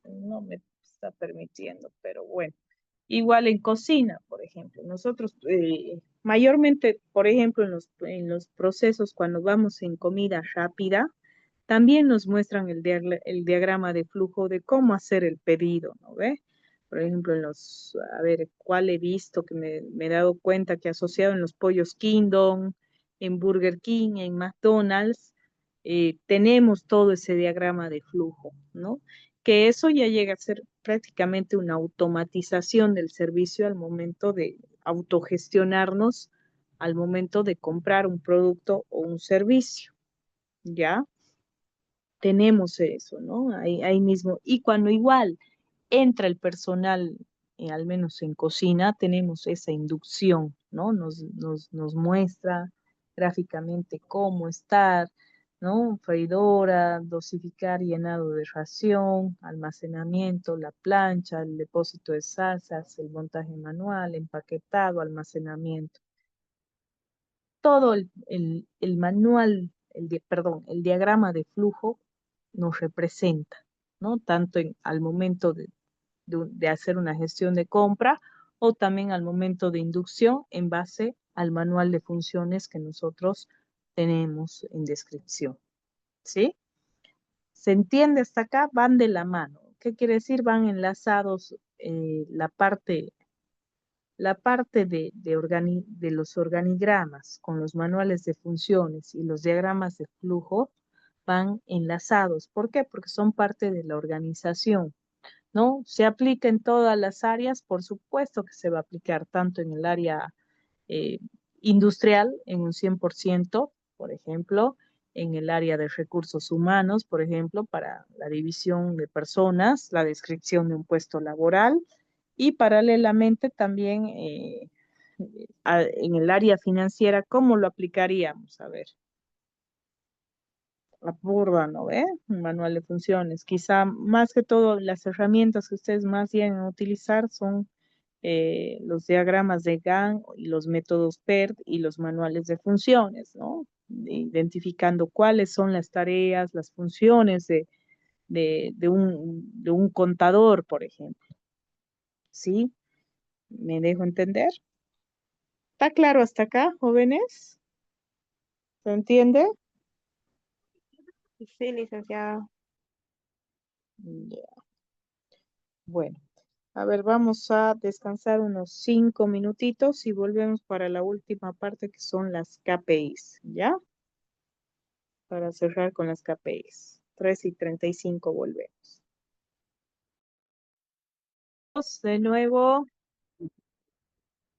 No me está permitiendo, pero bueno. Igual en cocina, por ejemplo. Nosotros mayormente, por ejemplo, en los procesos cuando vamos en comida rápida, también nos muestran el diagrama de flujo de cómo hacer el pedido, ¿no ve? Por ejemplo, a ver, ¿cuál he visto que me he dado cuenta que asociado en los pollos Kingdom, en Burger King, en McDonald's, tenemos todo ese diagrama de flujo, ¿no? Que eso ya llega a ser prácticamente una automatización del servicio al momento de autogestionarnos, al momento de comprar un producto o un servicio, ¿ya? Tenemos eso, ¿no? Ahí mismo. Y cuando igual entra el personal, al menos en cocina, tenemos esa inducción, ¿no? Nos muestra gráficamente cómo estar, ¿no? Freidora, dosificar, llenado de ración, almacenamiento, la plancha, el depósito de salsas, el montaje manual, empaquetado, almacenamiento. Todo el manual, perdón, el diagrama de flujo nos representa, ¿no? Tanto al momento de hacer una gestión de compra o también al momento de inducción en base al manual de funciones que nosotros tenemos en descripción, ¿sí? ¿Se entiende hasta acá? Van de la mano. ¿Qué quiere decir? Van enlazados la parte de los organigramas con los manuales de funciones y los diagramas de flujo van enlazados. ¿Por qué? Porque son parte de la organización, ¿no? Se aplica en todas las áreas, por supuesto que se va a aplicar tanto en el área eh, industrial en un 100%, por ejemplo, en el área de recursos humanos, por ejemplo, para la división de personas, la descripción de un puesto laboral y paralelamente también en el área financiera, ¿cómo lo aplicaríamos? A ver, la purga, ¿no ve? Un manual de funciones. Quizá más que todo las herramientas que ustedes más tienen a utilizar son los diagramas de Gantt y los métodos PERT y los manuales de funciones, ¿no? Identificando cuáles son las tareas, las funciones de un contador, por ejemplo. ¿Sí? ¿Me dejo entender? ¿Está claro hasta acá, jóvenes? ¿Se entiende? Sí, licenciada. Ya. Bueno, a ver, vamos a descansar unos 5 minutitos y volvemos para la última parte que son las KPIs, ¿ya? Para cerrar con las KPIs. 3:35 volvemos. De nuevo,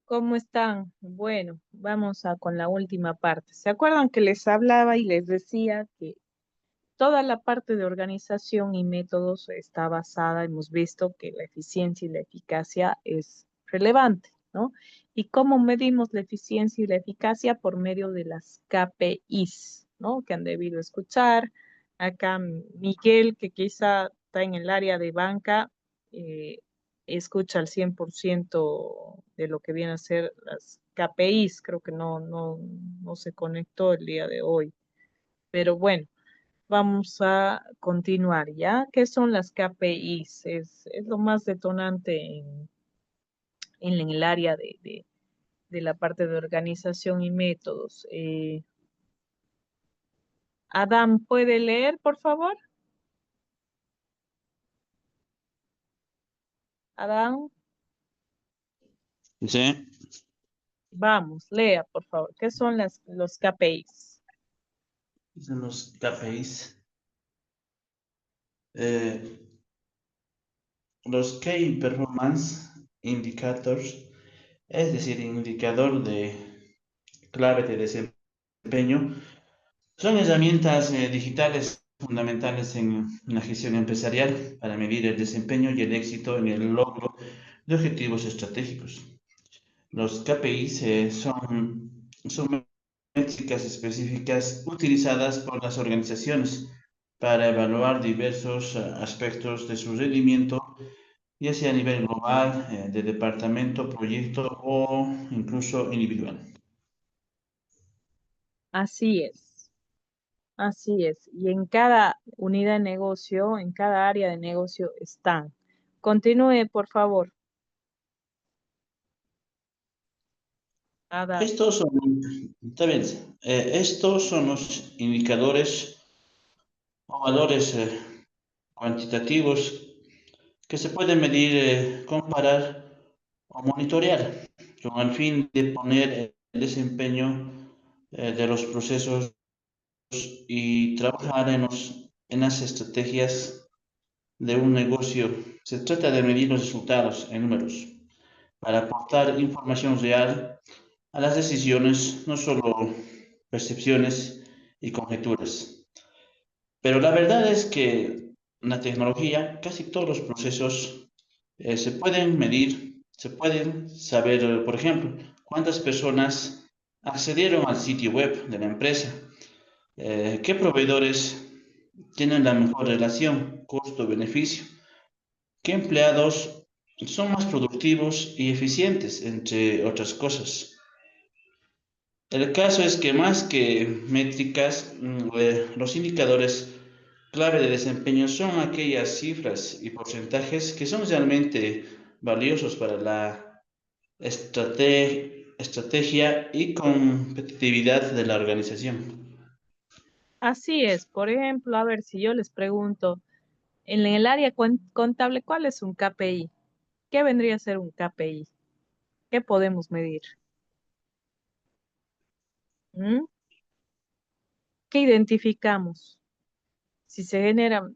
¿cómo están? Bueno, vamos con la última parte. ¿Se acuerdan que les hablaba y les decía que toda la parte de organización y métodos está basada, hemos visto que la eficiencia y la eficacia es relevante, ¿no? ¿Y cómo medimos la eficiencia y la eficacia? Por medio de las KPIs, ¿no? Que han debido escuchar. Acá Miguel, que quizá está en el área de banca, eh, escucha al 100% de lo que vienen a ser las KPIs. Creo que no se conectó el día de hoy. Pero bueno. Vamos a continuar, ¿ya? ¿Qué son las KPIs? Es lo más detonante en el área de la parte de organización y métodos. Adam, ¿puede leer, por favor? Adam, Sí. vamos, lea, por favor. ¿Qué son los KPIs? Son los KPIs. Los Key Performance Indicators, es decir, indicador de clave de desempeño, son herramientas digitales fundamentales en la gestión empresarial para medir el desempeño y el éxito en el logro de objetivos estratégicos. Los KPIs son métricas específicas utilizadas por las organizaciones para evaluar diversos aspectos de su rendimiento, ya sea a nivel global, de departamento, proyecto o incluso individual. Así es, así es. Y en cada unidad de negocio, en cada área de negocio están. Continúe, por favor. Ada. Estos son, está bien, estos son los indicadores o valores cuantitativos que se pueden medir, comparar o monitorear con el fin de poner el desempeño de los procesos y trabajar en las estrategias de un negocio. Se trata de medir los resultados en números para aportar información real a las decisiones, no solo percepciones y conjeturas. Pero la verdad es que en la tecnología casi todos los procesos se pueden medir, se pueden saber, por ejemplo, cuántas personas accedieron al sitio web de la empresa, qué proveedores tienen la mejor relación costo-beneficio, qué empleados son más productivos y eficientes, entre otras cosas. El caso es que más que métricas, los indicadores clave de desempeño son aquellas cifras y porcentajes que son realmente valiosos para la estrategia y competitividad de la organización. Así es. Por ejemplo, a ver si yo les pregunto, en el área contable, ¿cuál es un KPI? ¿Qué vendría a ser un KPI? ¿Qué podemos medir? ¿Mm? ¿Qué identificamos? Si se generan,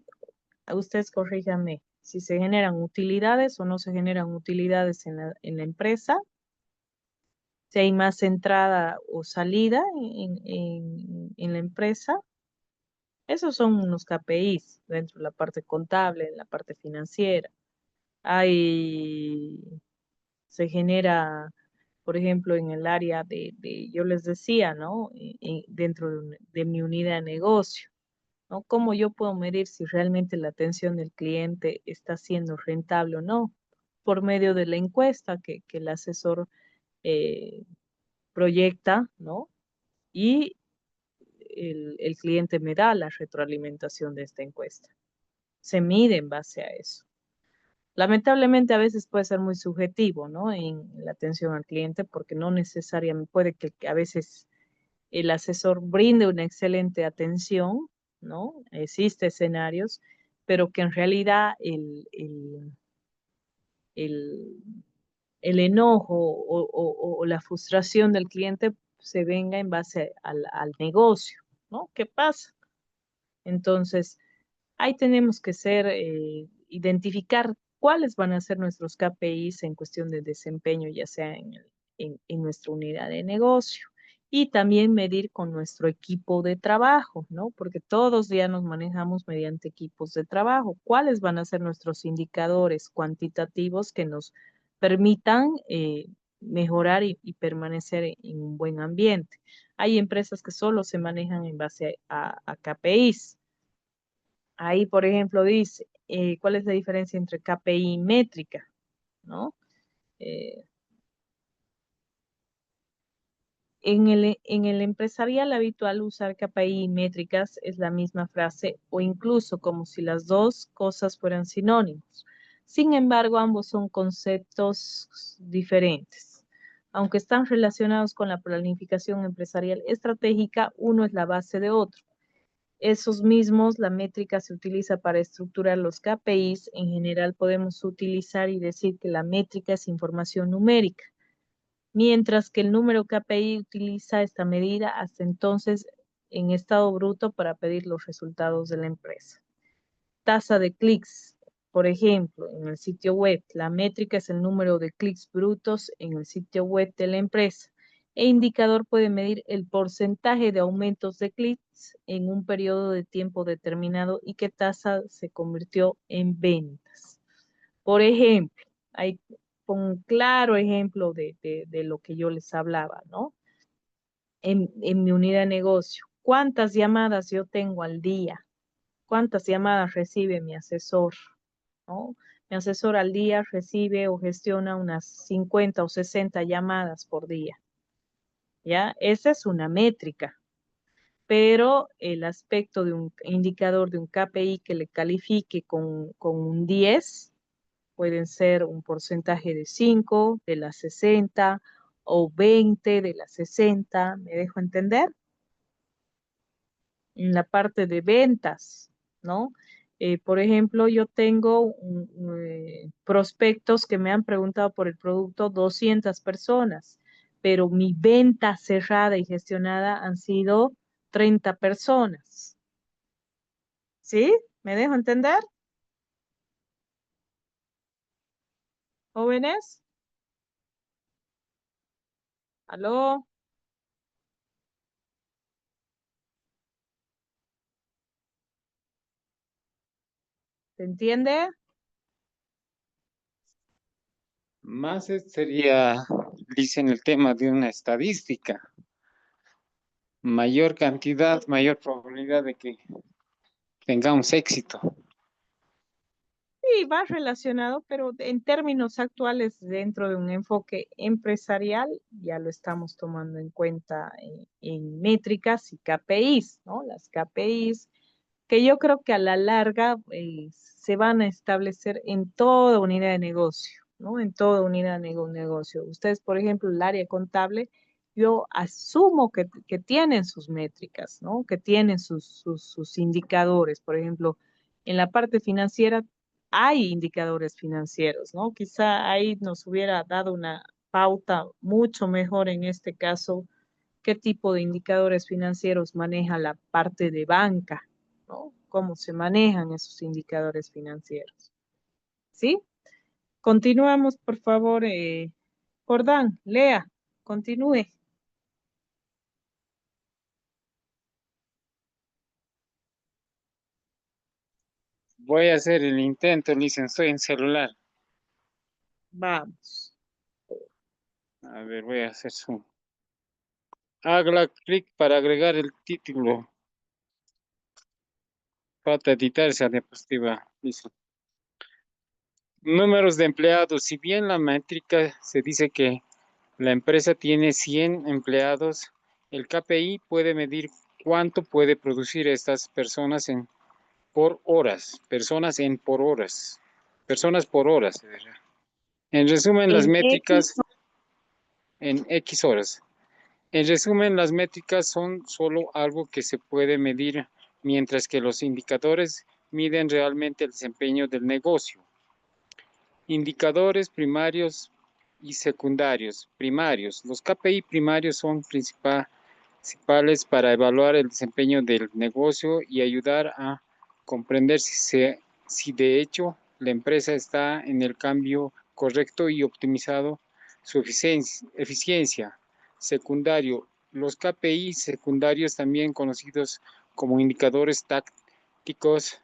ustedes corríjanme, si se generan utilidades o no se generan utilidades en la empresa, si hay más entrada o salida en la empresa. Esos son unos KPIs dentro de la parte contable, en la parte financiera. Hay, se genera, por ejemplo, en el área yo les decía, ¿no? Dentro de mi unidad de negocio, ¿no? ¿Cómo yo puedo medir si realmente la atención del cliente está siendo rentable o no? Por medio de la encuesta que el asesor eh, proyecta, ¿no? Y el cliente me da la retroalimentación de esta encuesta. Se mide en base a eso. Lamentablemente a veces puede ser muy subjetivo, ¿no? En la atención al cliente, porque no necesariamente puede que a veces el asesor brinde una excelente atención, ¿no? Existen escenarios, pero que en realidad el, el enojo o la frustración del cliente se venga en base al negocio, ¿no? ¿Qué pasa? Entonces, ahí tenemos que identificar cuáles van a ser nuestros KPIs en cuestión de desempeño, ya sea en nuestra unidad de negocio. Y también medir con nuestro equipo de trabajo, ¿no? Porque todos ya nos manejamos mediante equipos de trabajo. ¿Cuáles van a ser nuestros indicadores cuantitativos que nos permitan mejorar y permanecer en un buen ambiente? Hay empresas que solo se manejan en base a KPIs. Ahí, por ejemplo, dice, ¿cuál es la diferencia entre KPI y métrica? ¿No? Eh, en el empresarial habitual usar KPI y métricas es la misma frase o incluso como si las dos cosas fueran sinónimos. Sin embargo, ambos son conceptos diferentes. Aunque están relacionados con la planificación empresarial estratégica, uno es la base de otro. Esos mismos, la métrica se utiliza para estructurar los KPIs. En general podemos utilizar y decir que la métrica es información numérica, mientras que el número KPI utiliza esta medida hasta entonces en estado bruto para pedir los resultados de la empresa. Tasa de clics, por ejemplo, en el sitio web, la métrica es el número de clics brutos en el sitio web de la empresa. E indicador puede medir el porcentaje de aumentos de clics en un periodo de tiempo determinado y qué tasa se convirtió en ventas. Por ejemplo, hay pongo un claro ejemplo de lo que yo les hablaba, ¿no? En mi unidad de negocio. ¿Cuántas llamadas yo tengo al día? ¿Cuántas llamadas recibe mi asesor? ¿No? Mi asesor al día recibe o gestiona unas 50 o 60 llamadas por día. ¿Ya? Esa es una métrica, pero el aspecto de un indicador de un KPI que le califique con un 10, pueden ser un porcentaje de 5 de las 60 o 20 de las 60, ¿me dejo entender? En la parte de ventas, ¿no? Por ejemplo, yo tengo prospectos que me han preguntado por el producto 200 personas, pero mi venta cerrada y gestionada han sido 30 personas. ¿Sí? ¿Me dejo entender? ¿Jóvenes? ¿Aló? ¿Se entiende? Más sería, dicen, el tema de una estadística. Mayor cantidad, mayor probabilidad de que tengamos éxito. Sí, va relacionado, pero en términos actuales, dentro de un enfoque empresarial, ya lo estamos tomando en cuenta en métricas y KPIs, ¿no? Las KPIs, que yo creo que a la larga se van a establecer en toda unidad de negocio, ¿no? En toda unidad de negocio. Ustedes, por ejemplo, el área contable, yo asumo que tienen sus métricas, ¿no? Que tienen sus indicadores. Por ejemplo, en la parte financiera hay indicadores financieros, ¿no? Quizá ahí nos hubiera dado una pauta mucho mejor en este caso, qué tipo de indicadores financieros maneja la parte de banca, ¿no? Cómo se manejan esos indicadores financieros. ¿Sí? Continuamos, por favor. Jordán, lea, continúe. Voy a hacer el intento, dicen, estoy en celular. Vamos. A ver, voy a hacer su... Haga clic para agregar el título. Falta editar esa diapositiva, dice. Números de empleados. Si bien la métrica se dice que la empresa tiene 100 empleados, el KPI puede medir cuánto puede producir estas personas por horas. Personas por horas. En resumen, las En X, métricas en X horas. En resumen, las métricas son solo algo que se puede medir, mientras que los indicadores miden realmente el desempeño del negocio. Indicadores primarios y secundarios. Primarios. Los KPI primarios son principales para evaluar el desempeño del negocio y ayudar a comprender si de hecho la empresa está en el cambio correcto y optimizado su eficiencia. Secundario. Los KPI secundarios, también conocidos como indicadores tácticos,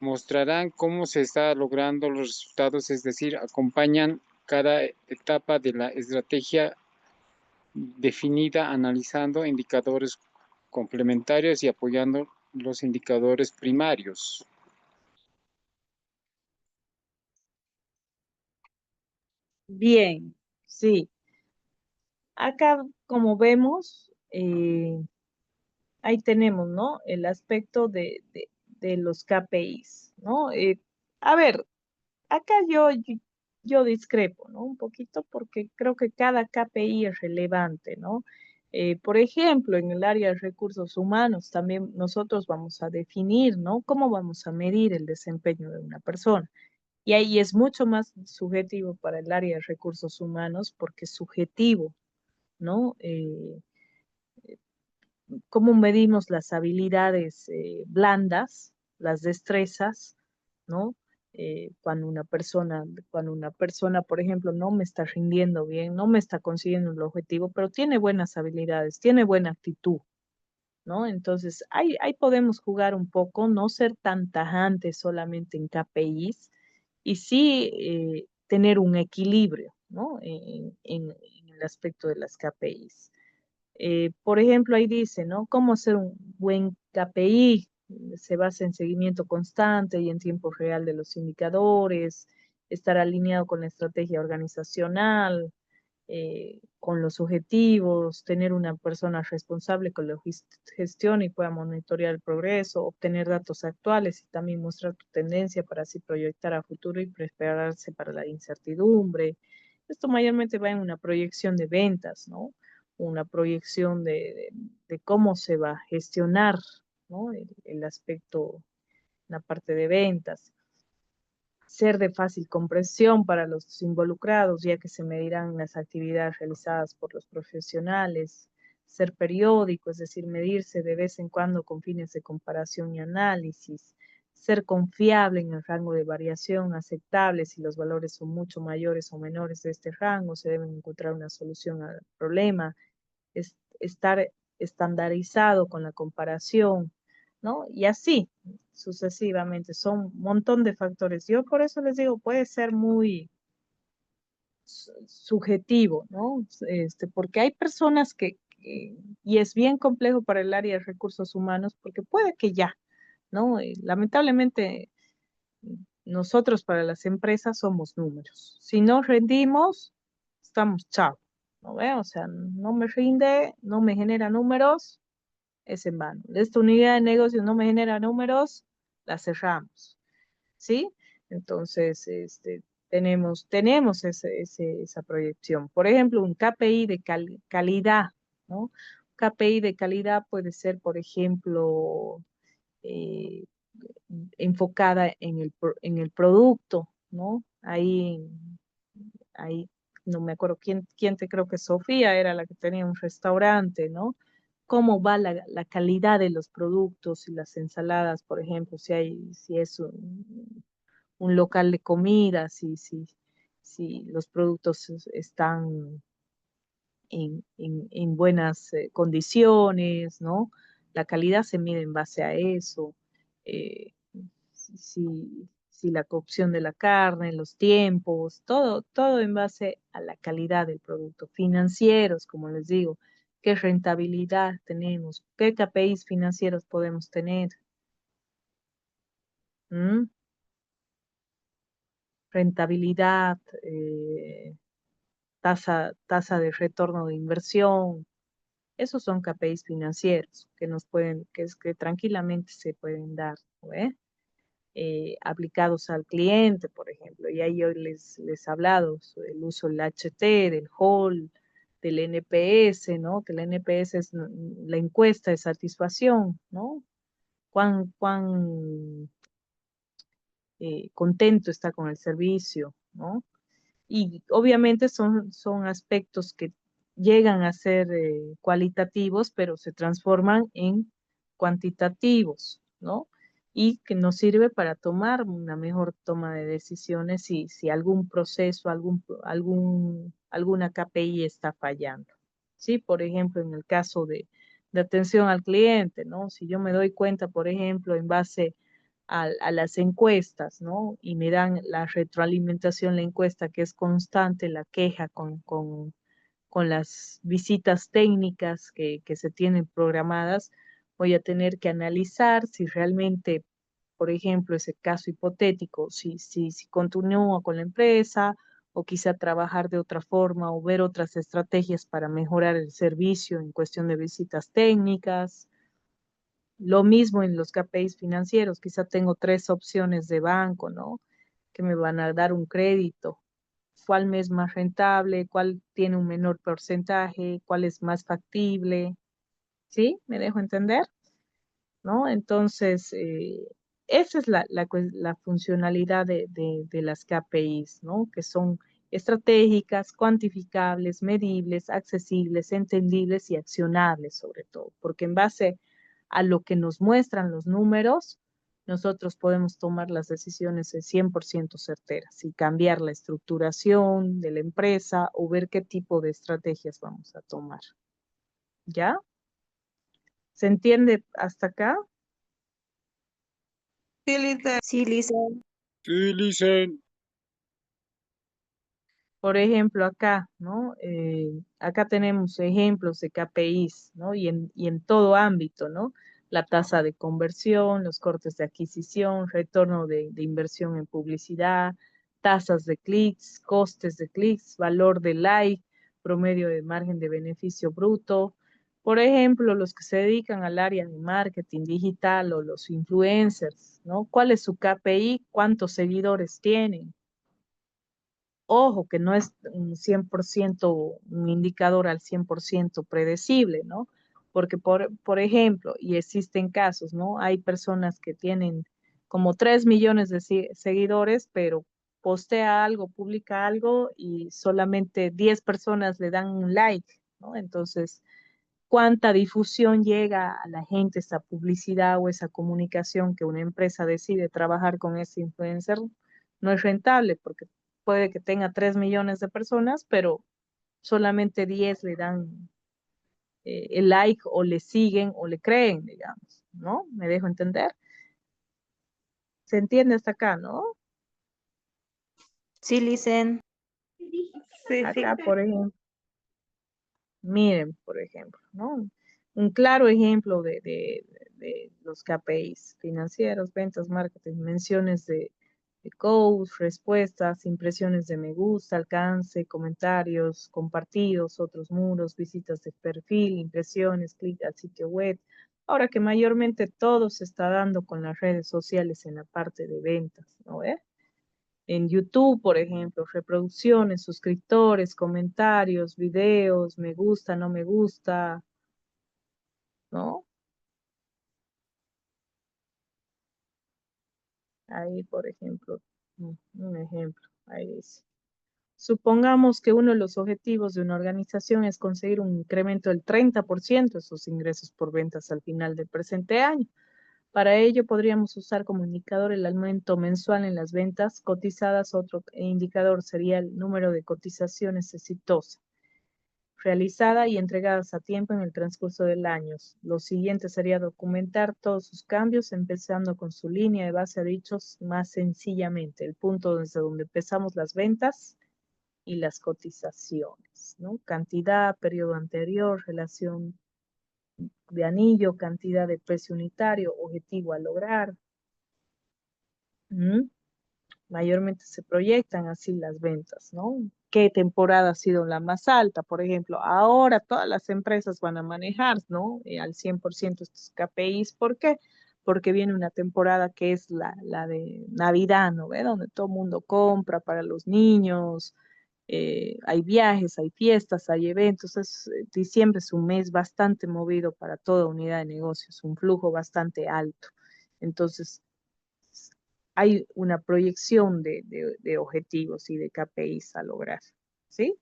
mostrarán cómo se está logrando los resultados, es decir, acompañan cada etapa de la estrategia definida, analizando indicadores complementarios y apoyando los indicadores primarios. bien, sí. Acá, como vemos, ahí tenemos, ¿no? El aspecto de los KPIs, ¿no? A ver, acá yo discrepo, ¿no? Un poquito porque creo que cada KPI es relevante, ¿no? Por ejemplo, en el área de recursos humanos también nosotros vamos a definir, ¿no? ¿Cómo vamos a medir el desempeño de una persona? Y ahí es mucho más subjetivo para el área de recursos humanos porque es subjetivo, ¿no? ¿Cómo medimos las habilidades blandas, las destrezas, ¿no? Cuando una persona, por ejemplo, no me está rindiendo bien, no me está consiguiendo el objetivo, pero tiene buenas habilidades, tiene buena actitud, ¿no? Entonces, ahí podemos jugar un poco, no ser tan tajantes solamente en KPIs, y sí tener un equilibrio, ¿no? En el aspecto de las KPIs. Por ejemplo, ahí dice, ¿no? ¿Cómo hacer un buen KPI? Se basa en seguimiento constante y en tiempo real de los indicadores, estar alineado con la estrategia organizacional, con los objetivos, tener una persona responsable con la gestión y pueda monitorear el progreso, obtener datos actuales y también mostrar tu tendencia para así proyectar a futuro y prepararse para la incertidumbre. Esto mayormente va en una proyección de ventas, ¿no? Una proyección de cómo se va a gestionar, ¿no? El aspecto, la parte de ventas. Ser de fácil comprensión para los involucrados, ya que se medirán las actividades realizadas por los profesionales. Ser periódico, es decir, medirse de vez en cuando con fines de comparación y análisis. Ser confiable en el rango de variación aceptable. Si los valores son mucho mayores o menores de este rango, se debe encontrar una solución al problema. Estar estandarizado con la comparación, ¿no? Y así sucesivamente, son un montón de factores. Yo por eso les digo, puede ser muy subjetivo, ¿no? Porque hay personas y es bien complejo para el área de recursos humanos, porque puede que ya, ¿no? Lamentablemente, nosotros para las empresas somos números. Si no rendimos, estamos chao, ¿no ve? O sea, no me rinde, no me genera números, es en vano. Esta unidad de negocio no me genera números, la cerramos, ¿sí? Entonces, tenemos esa proyección. Por ejemplo, un KPI de calidad, ¿no? Un KPI de calidad puede ser, por ejemplo, eh, enfocada en el producto, ¿no? Ahí no me acuerdo quién te creo que Sofía era la que tenía un restaurante, ¿no? Cómo va la calidad de los productos y las ensaladas, por ejemplo, si es un local de comida, si los productos están en buenas condiciones, ¿no? La calidad se mide en base a eso. eh, si la cocción de la carne, los tiempos, todo en base a la calidad del producto. Financieros, como les digo, qué rentabilidad tenemos, qué KPIs financieros podemos tener. ¿Mm? Rentabilidad, tasa de retorno de inversión. Esos son KPIs financieros que que tranquilamente se pueden dar, ¿no? Aplicados al cliente, por ejemplo. Y ahí yo les he hablado sobre el uso del HT, del HOL, del NPS, ¿no? Que el NPS es la encuesta de satisfacción, ¿no? Cuán contento está con el servicio, ¿no? Y obviamente son aspectos que llegan a ser cualitativos, pero se transforman en cuantitativos, ¿no? Y que nos sirve para tomar una mejor toma de decisiones si algún proceso, alguna KPI está fallando. ¿Sí? Por ejemplo, en el caso de atención al cliente, ¿no? Si yo me doy cuenta, por ejemplo, en base a las encuestas, ¿no? Y me dan la retroalimentación, la encuesta que es constante, la queja con las visitas técnicas que se tienen programadas, voy a tener que analizar si realmente, por ejemplo, ese caso hipotético, si continúo con la empresa o quizá trabajar de otra forma o ver otras estrategias para mejorar el servicio en cuestión de visitas técnicas. Lo mismo en los KPIs financieros, quizá tengo 3 opciones de banco, ¿no? Que me van a dar un crédito. ¿Cuál me es más rentable? ¿Cuál tiene un menor porcentaje? ¿Cuál es más factible? ¿Sí? ¿Me dejo entender? ¿No? Entonces, esa es la funcionalidad de las KPIs, ¿no? Que son estratégicas, cuantificables, medibles, accesibles, entendibles y accionables sobre todo, porque en base a lo que nos muestran los números, nosotros podemos tomar las decisiones 100% certeras y cambiar la estructuración de la empresa o ver qué tipo de estrategias vamos a tomar. ¿Ya? ¿Se entiende hasta acá? Sí, Lisa. Sí, Lisa. Sí, Lisa. Por ejemplo, acá, ¿no? Acá tenemos ejemplos de KPIs, ¿no? Y en todo ámbito, ¿no? La tasa de conversión, los cortes de adquisición, retorno de inversión en publicidad, tasas de clics, costes de clics, valor de like, promedio de margen de beneficio bruto. Por ejemplo, los que se dedican al área de marketing digital o los influencers, ¿no? ¿Cuál es su KPI? ¿Cuántos seguidores tienen? Ojo, que no es un 100%, un indicador al 100% predecible, ¿no? Porque, por ejemplo, y existen casos, ¿no? Hay personas que tienen como 3 millones de seguidores, pero postea algo, publica algo y solamente 10 personas le dan un like, ¿no? Entonces, ¿cuánta difusión llega a la gente esa publicidad o esa comunicación que una empresa decide trabajar con ese influencer? No es rentable porque puede que tenga 3 millones de personas, pero solamente 10 le dan el like o le siguen o le creen, digamos, ¿no? ¿Me dejo entender? ¿Se entiende hasta acá, no? Sí, Licen. Sí, Acá, por ejemplo, miren, por ejemplo, ¿no? Un claro ejemplo de los KPIs financieros, ventas, marketing, menciones de coach, respuestas, impresiones de me gusta, alcance, comentarios, compartidos, otros muros, visitas de perfil, impresiones, clic al sitio web. Ahora que mayormente todo se está dando con las redes sociales en la parte de ventas, ¿no ve? En YouTube, por ejemplo, reproducciones, suscriptores, comentarios, videos, me gusta, no me gusta, ¿no? Ahí, por ejemplo, un ejemplo, ahí dice. Supongamos que uno de los objetivos de una organización es conseguir un incremento del 30% de sus ingresos por ventas al final del presente año. Para ello podríamos usar como indicador el aumento mensual en las ventas cotizadas. Otro indicador sería el número de cotizaciones exitosas realizada y entregadas a tiempo en el transcurso del año. Lo siguiente sería documentar todos sus cambios, empezando con su línea de base de dichos más sencillamente, el punto desde donde empezamos las ventas y las cotizaciones, ¿no? Cantidad, periodo anterior, relación de anillo, cantidad de precio unitario, objetivo a lograr. Mayormente se proyectan así las ventas, ¿no? ¿Qué temporada ha sido la más alta? Por ejemplo, ahora todas las empresas van a manejar, ¿no? Al 100% estos KPIs. ¿Por qué? Porque viene una temporada que es la de Navidad, ¿no? ¿Ve? Donde todo el mundo compra para los niños, hay viajes, hay fiestas, hay eventos. Diciembre es un mes bastante movido para toda unidad de negocios, un flujo bastante alto. Entonces, hay una proyección de objetivos y de KPIs a lograr, ¿sí?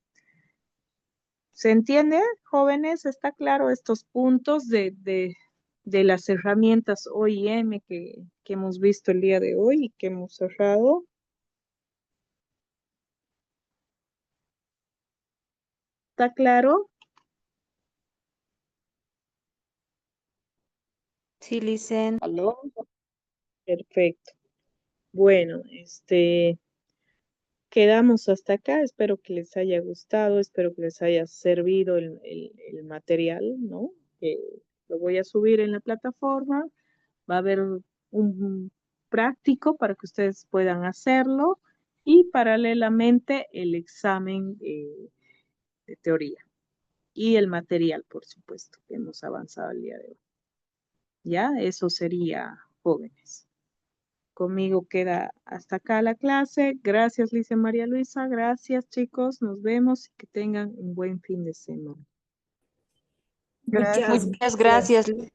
¿Se entiende, jóvenes? ¿Está claro estos puntos de las herramientas OIM que hemos visto el día de hoy y que hemos cerrado? ¿Está claro? Sí, Licen. ¿Aló? Perfecto. Bueno, quedamos hasta acá. Espero que les haya gustado, espero que les haya servido el material, ¿no? Lo voy a subir en la plataforma. Va a haber un práctico para que ustedes puedan hacerlo y paralelamente el examen de teoría y el material, por supuesto, que hemos avanzado el día de hoy. Ya, eso sería, jóvenes. Conmigo queda hasta acá la clase. Gracias, Lice María Luisa. Gracias, chicos. Nos vemos y que tengan un buen fin de semana. Muchas gracias, Licen.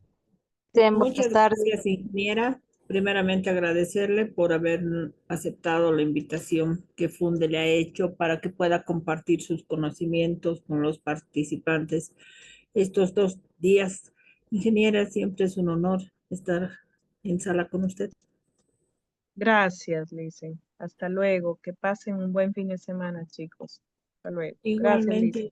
Buenas Muchas tardes. gracias, ingeniera. Primeramente agradecerle por haber aceptado la invitación que Funde le ha hecho para que pueda compartir sus conocimientos con los participantes estos 2 días. Ingeniera, siempre es un honor estar en sala con usted. Gracias, Lice. Hasta luego. Que pasen un buen fin de semana, chicos. Hasta luego. Gracias, Igualmente. Lice.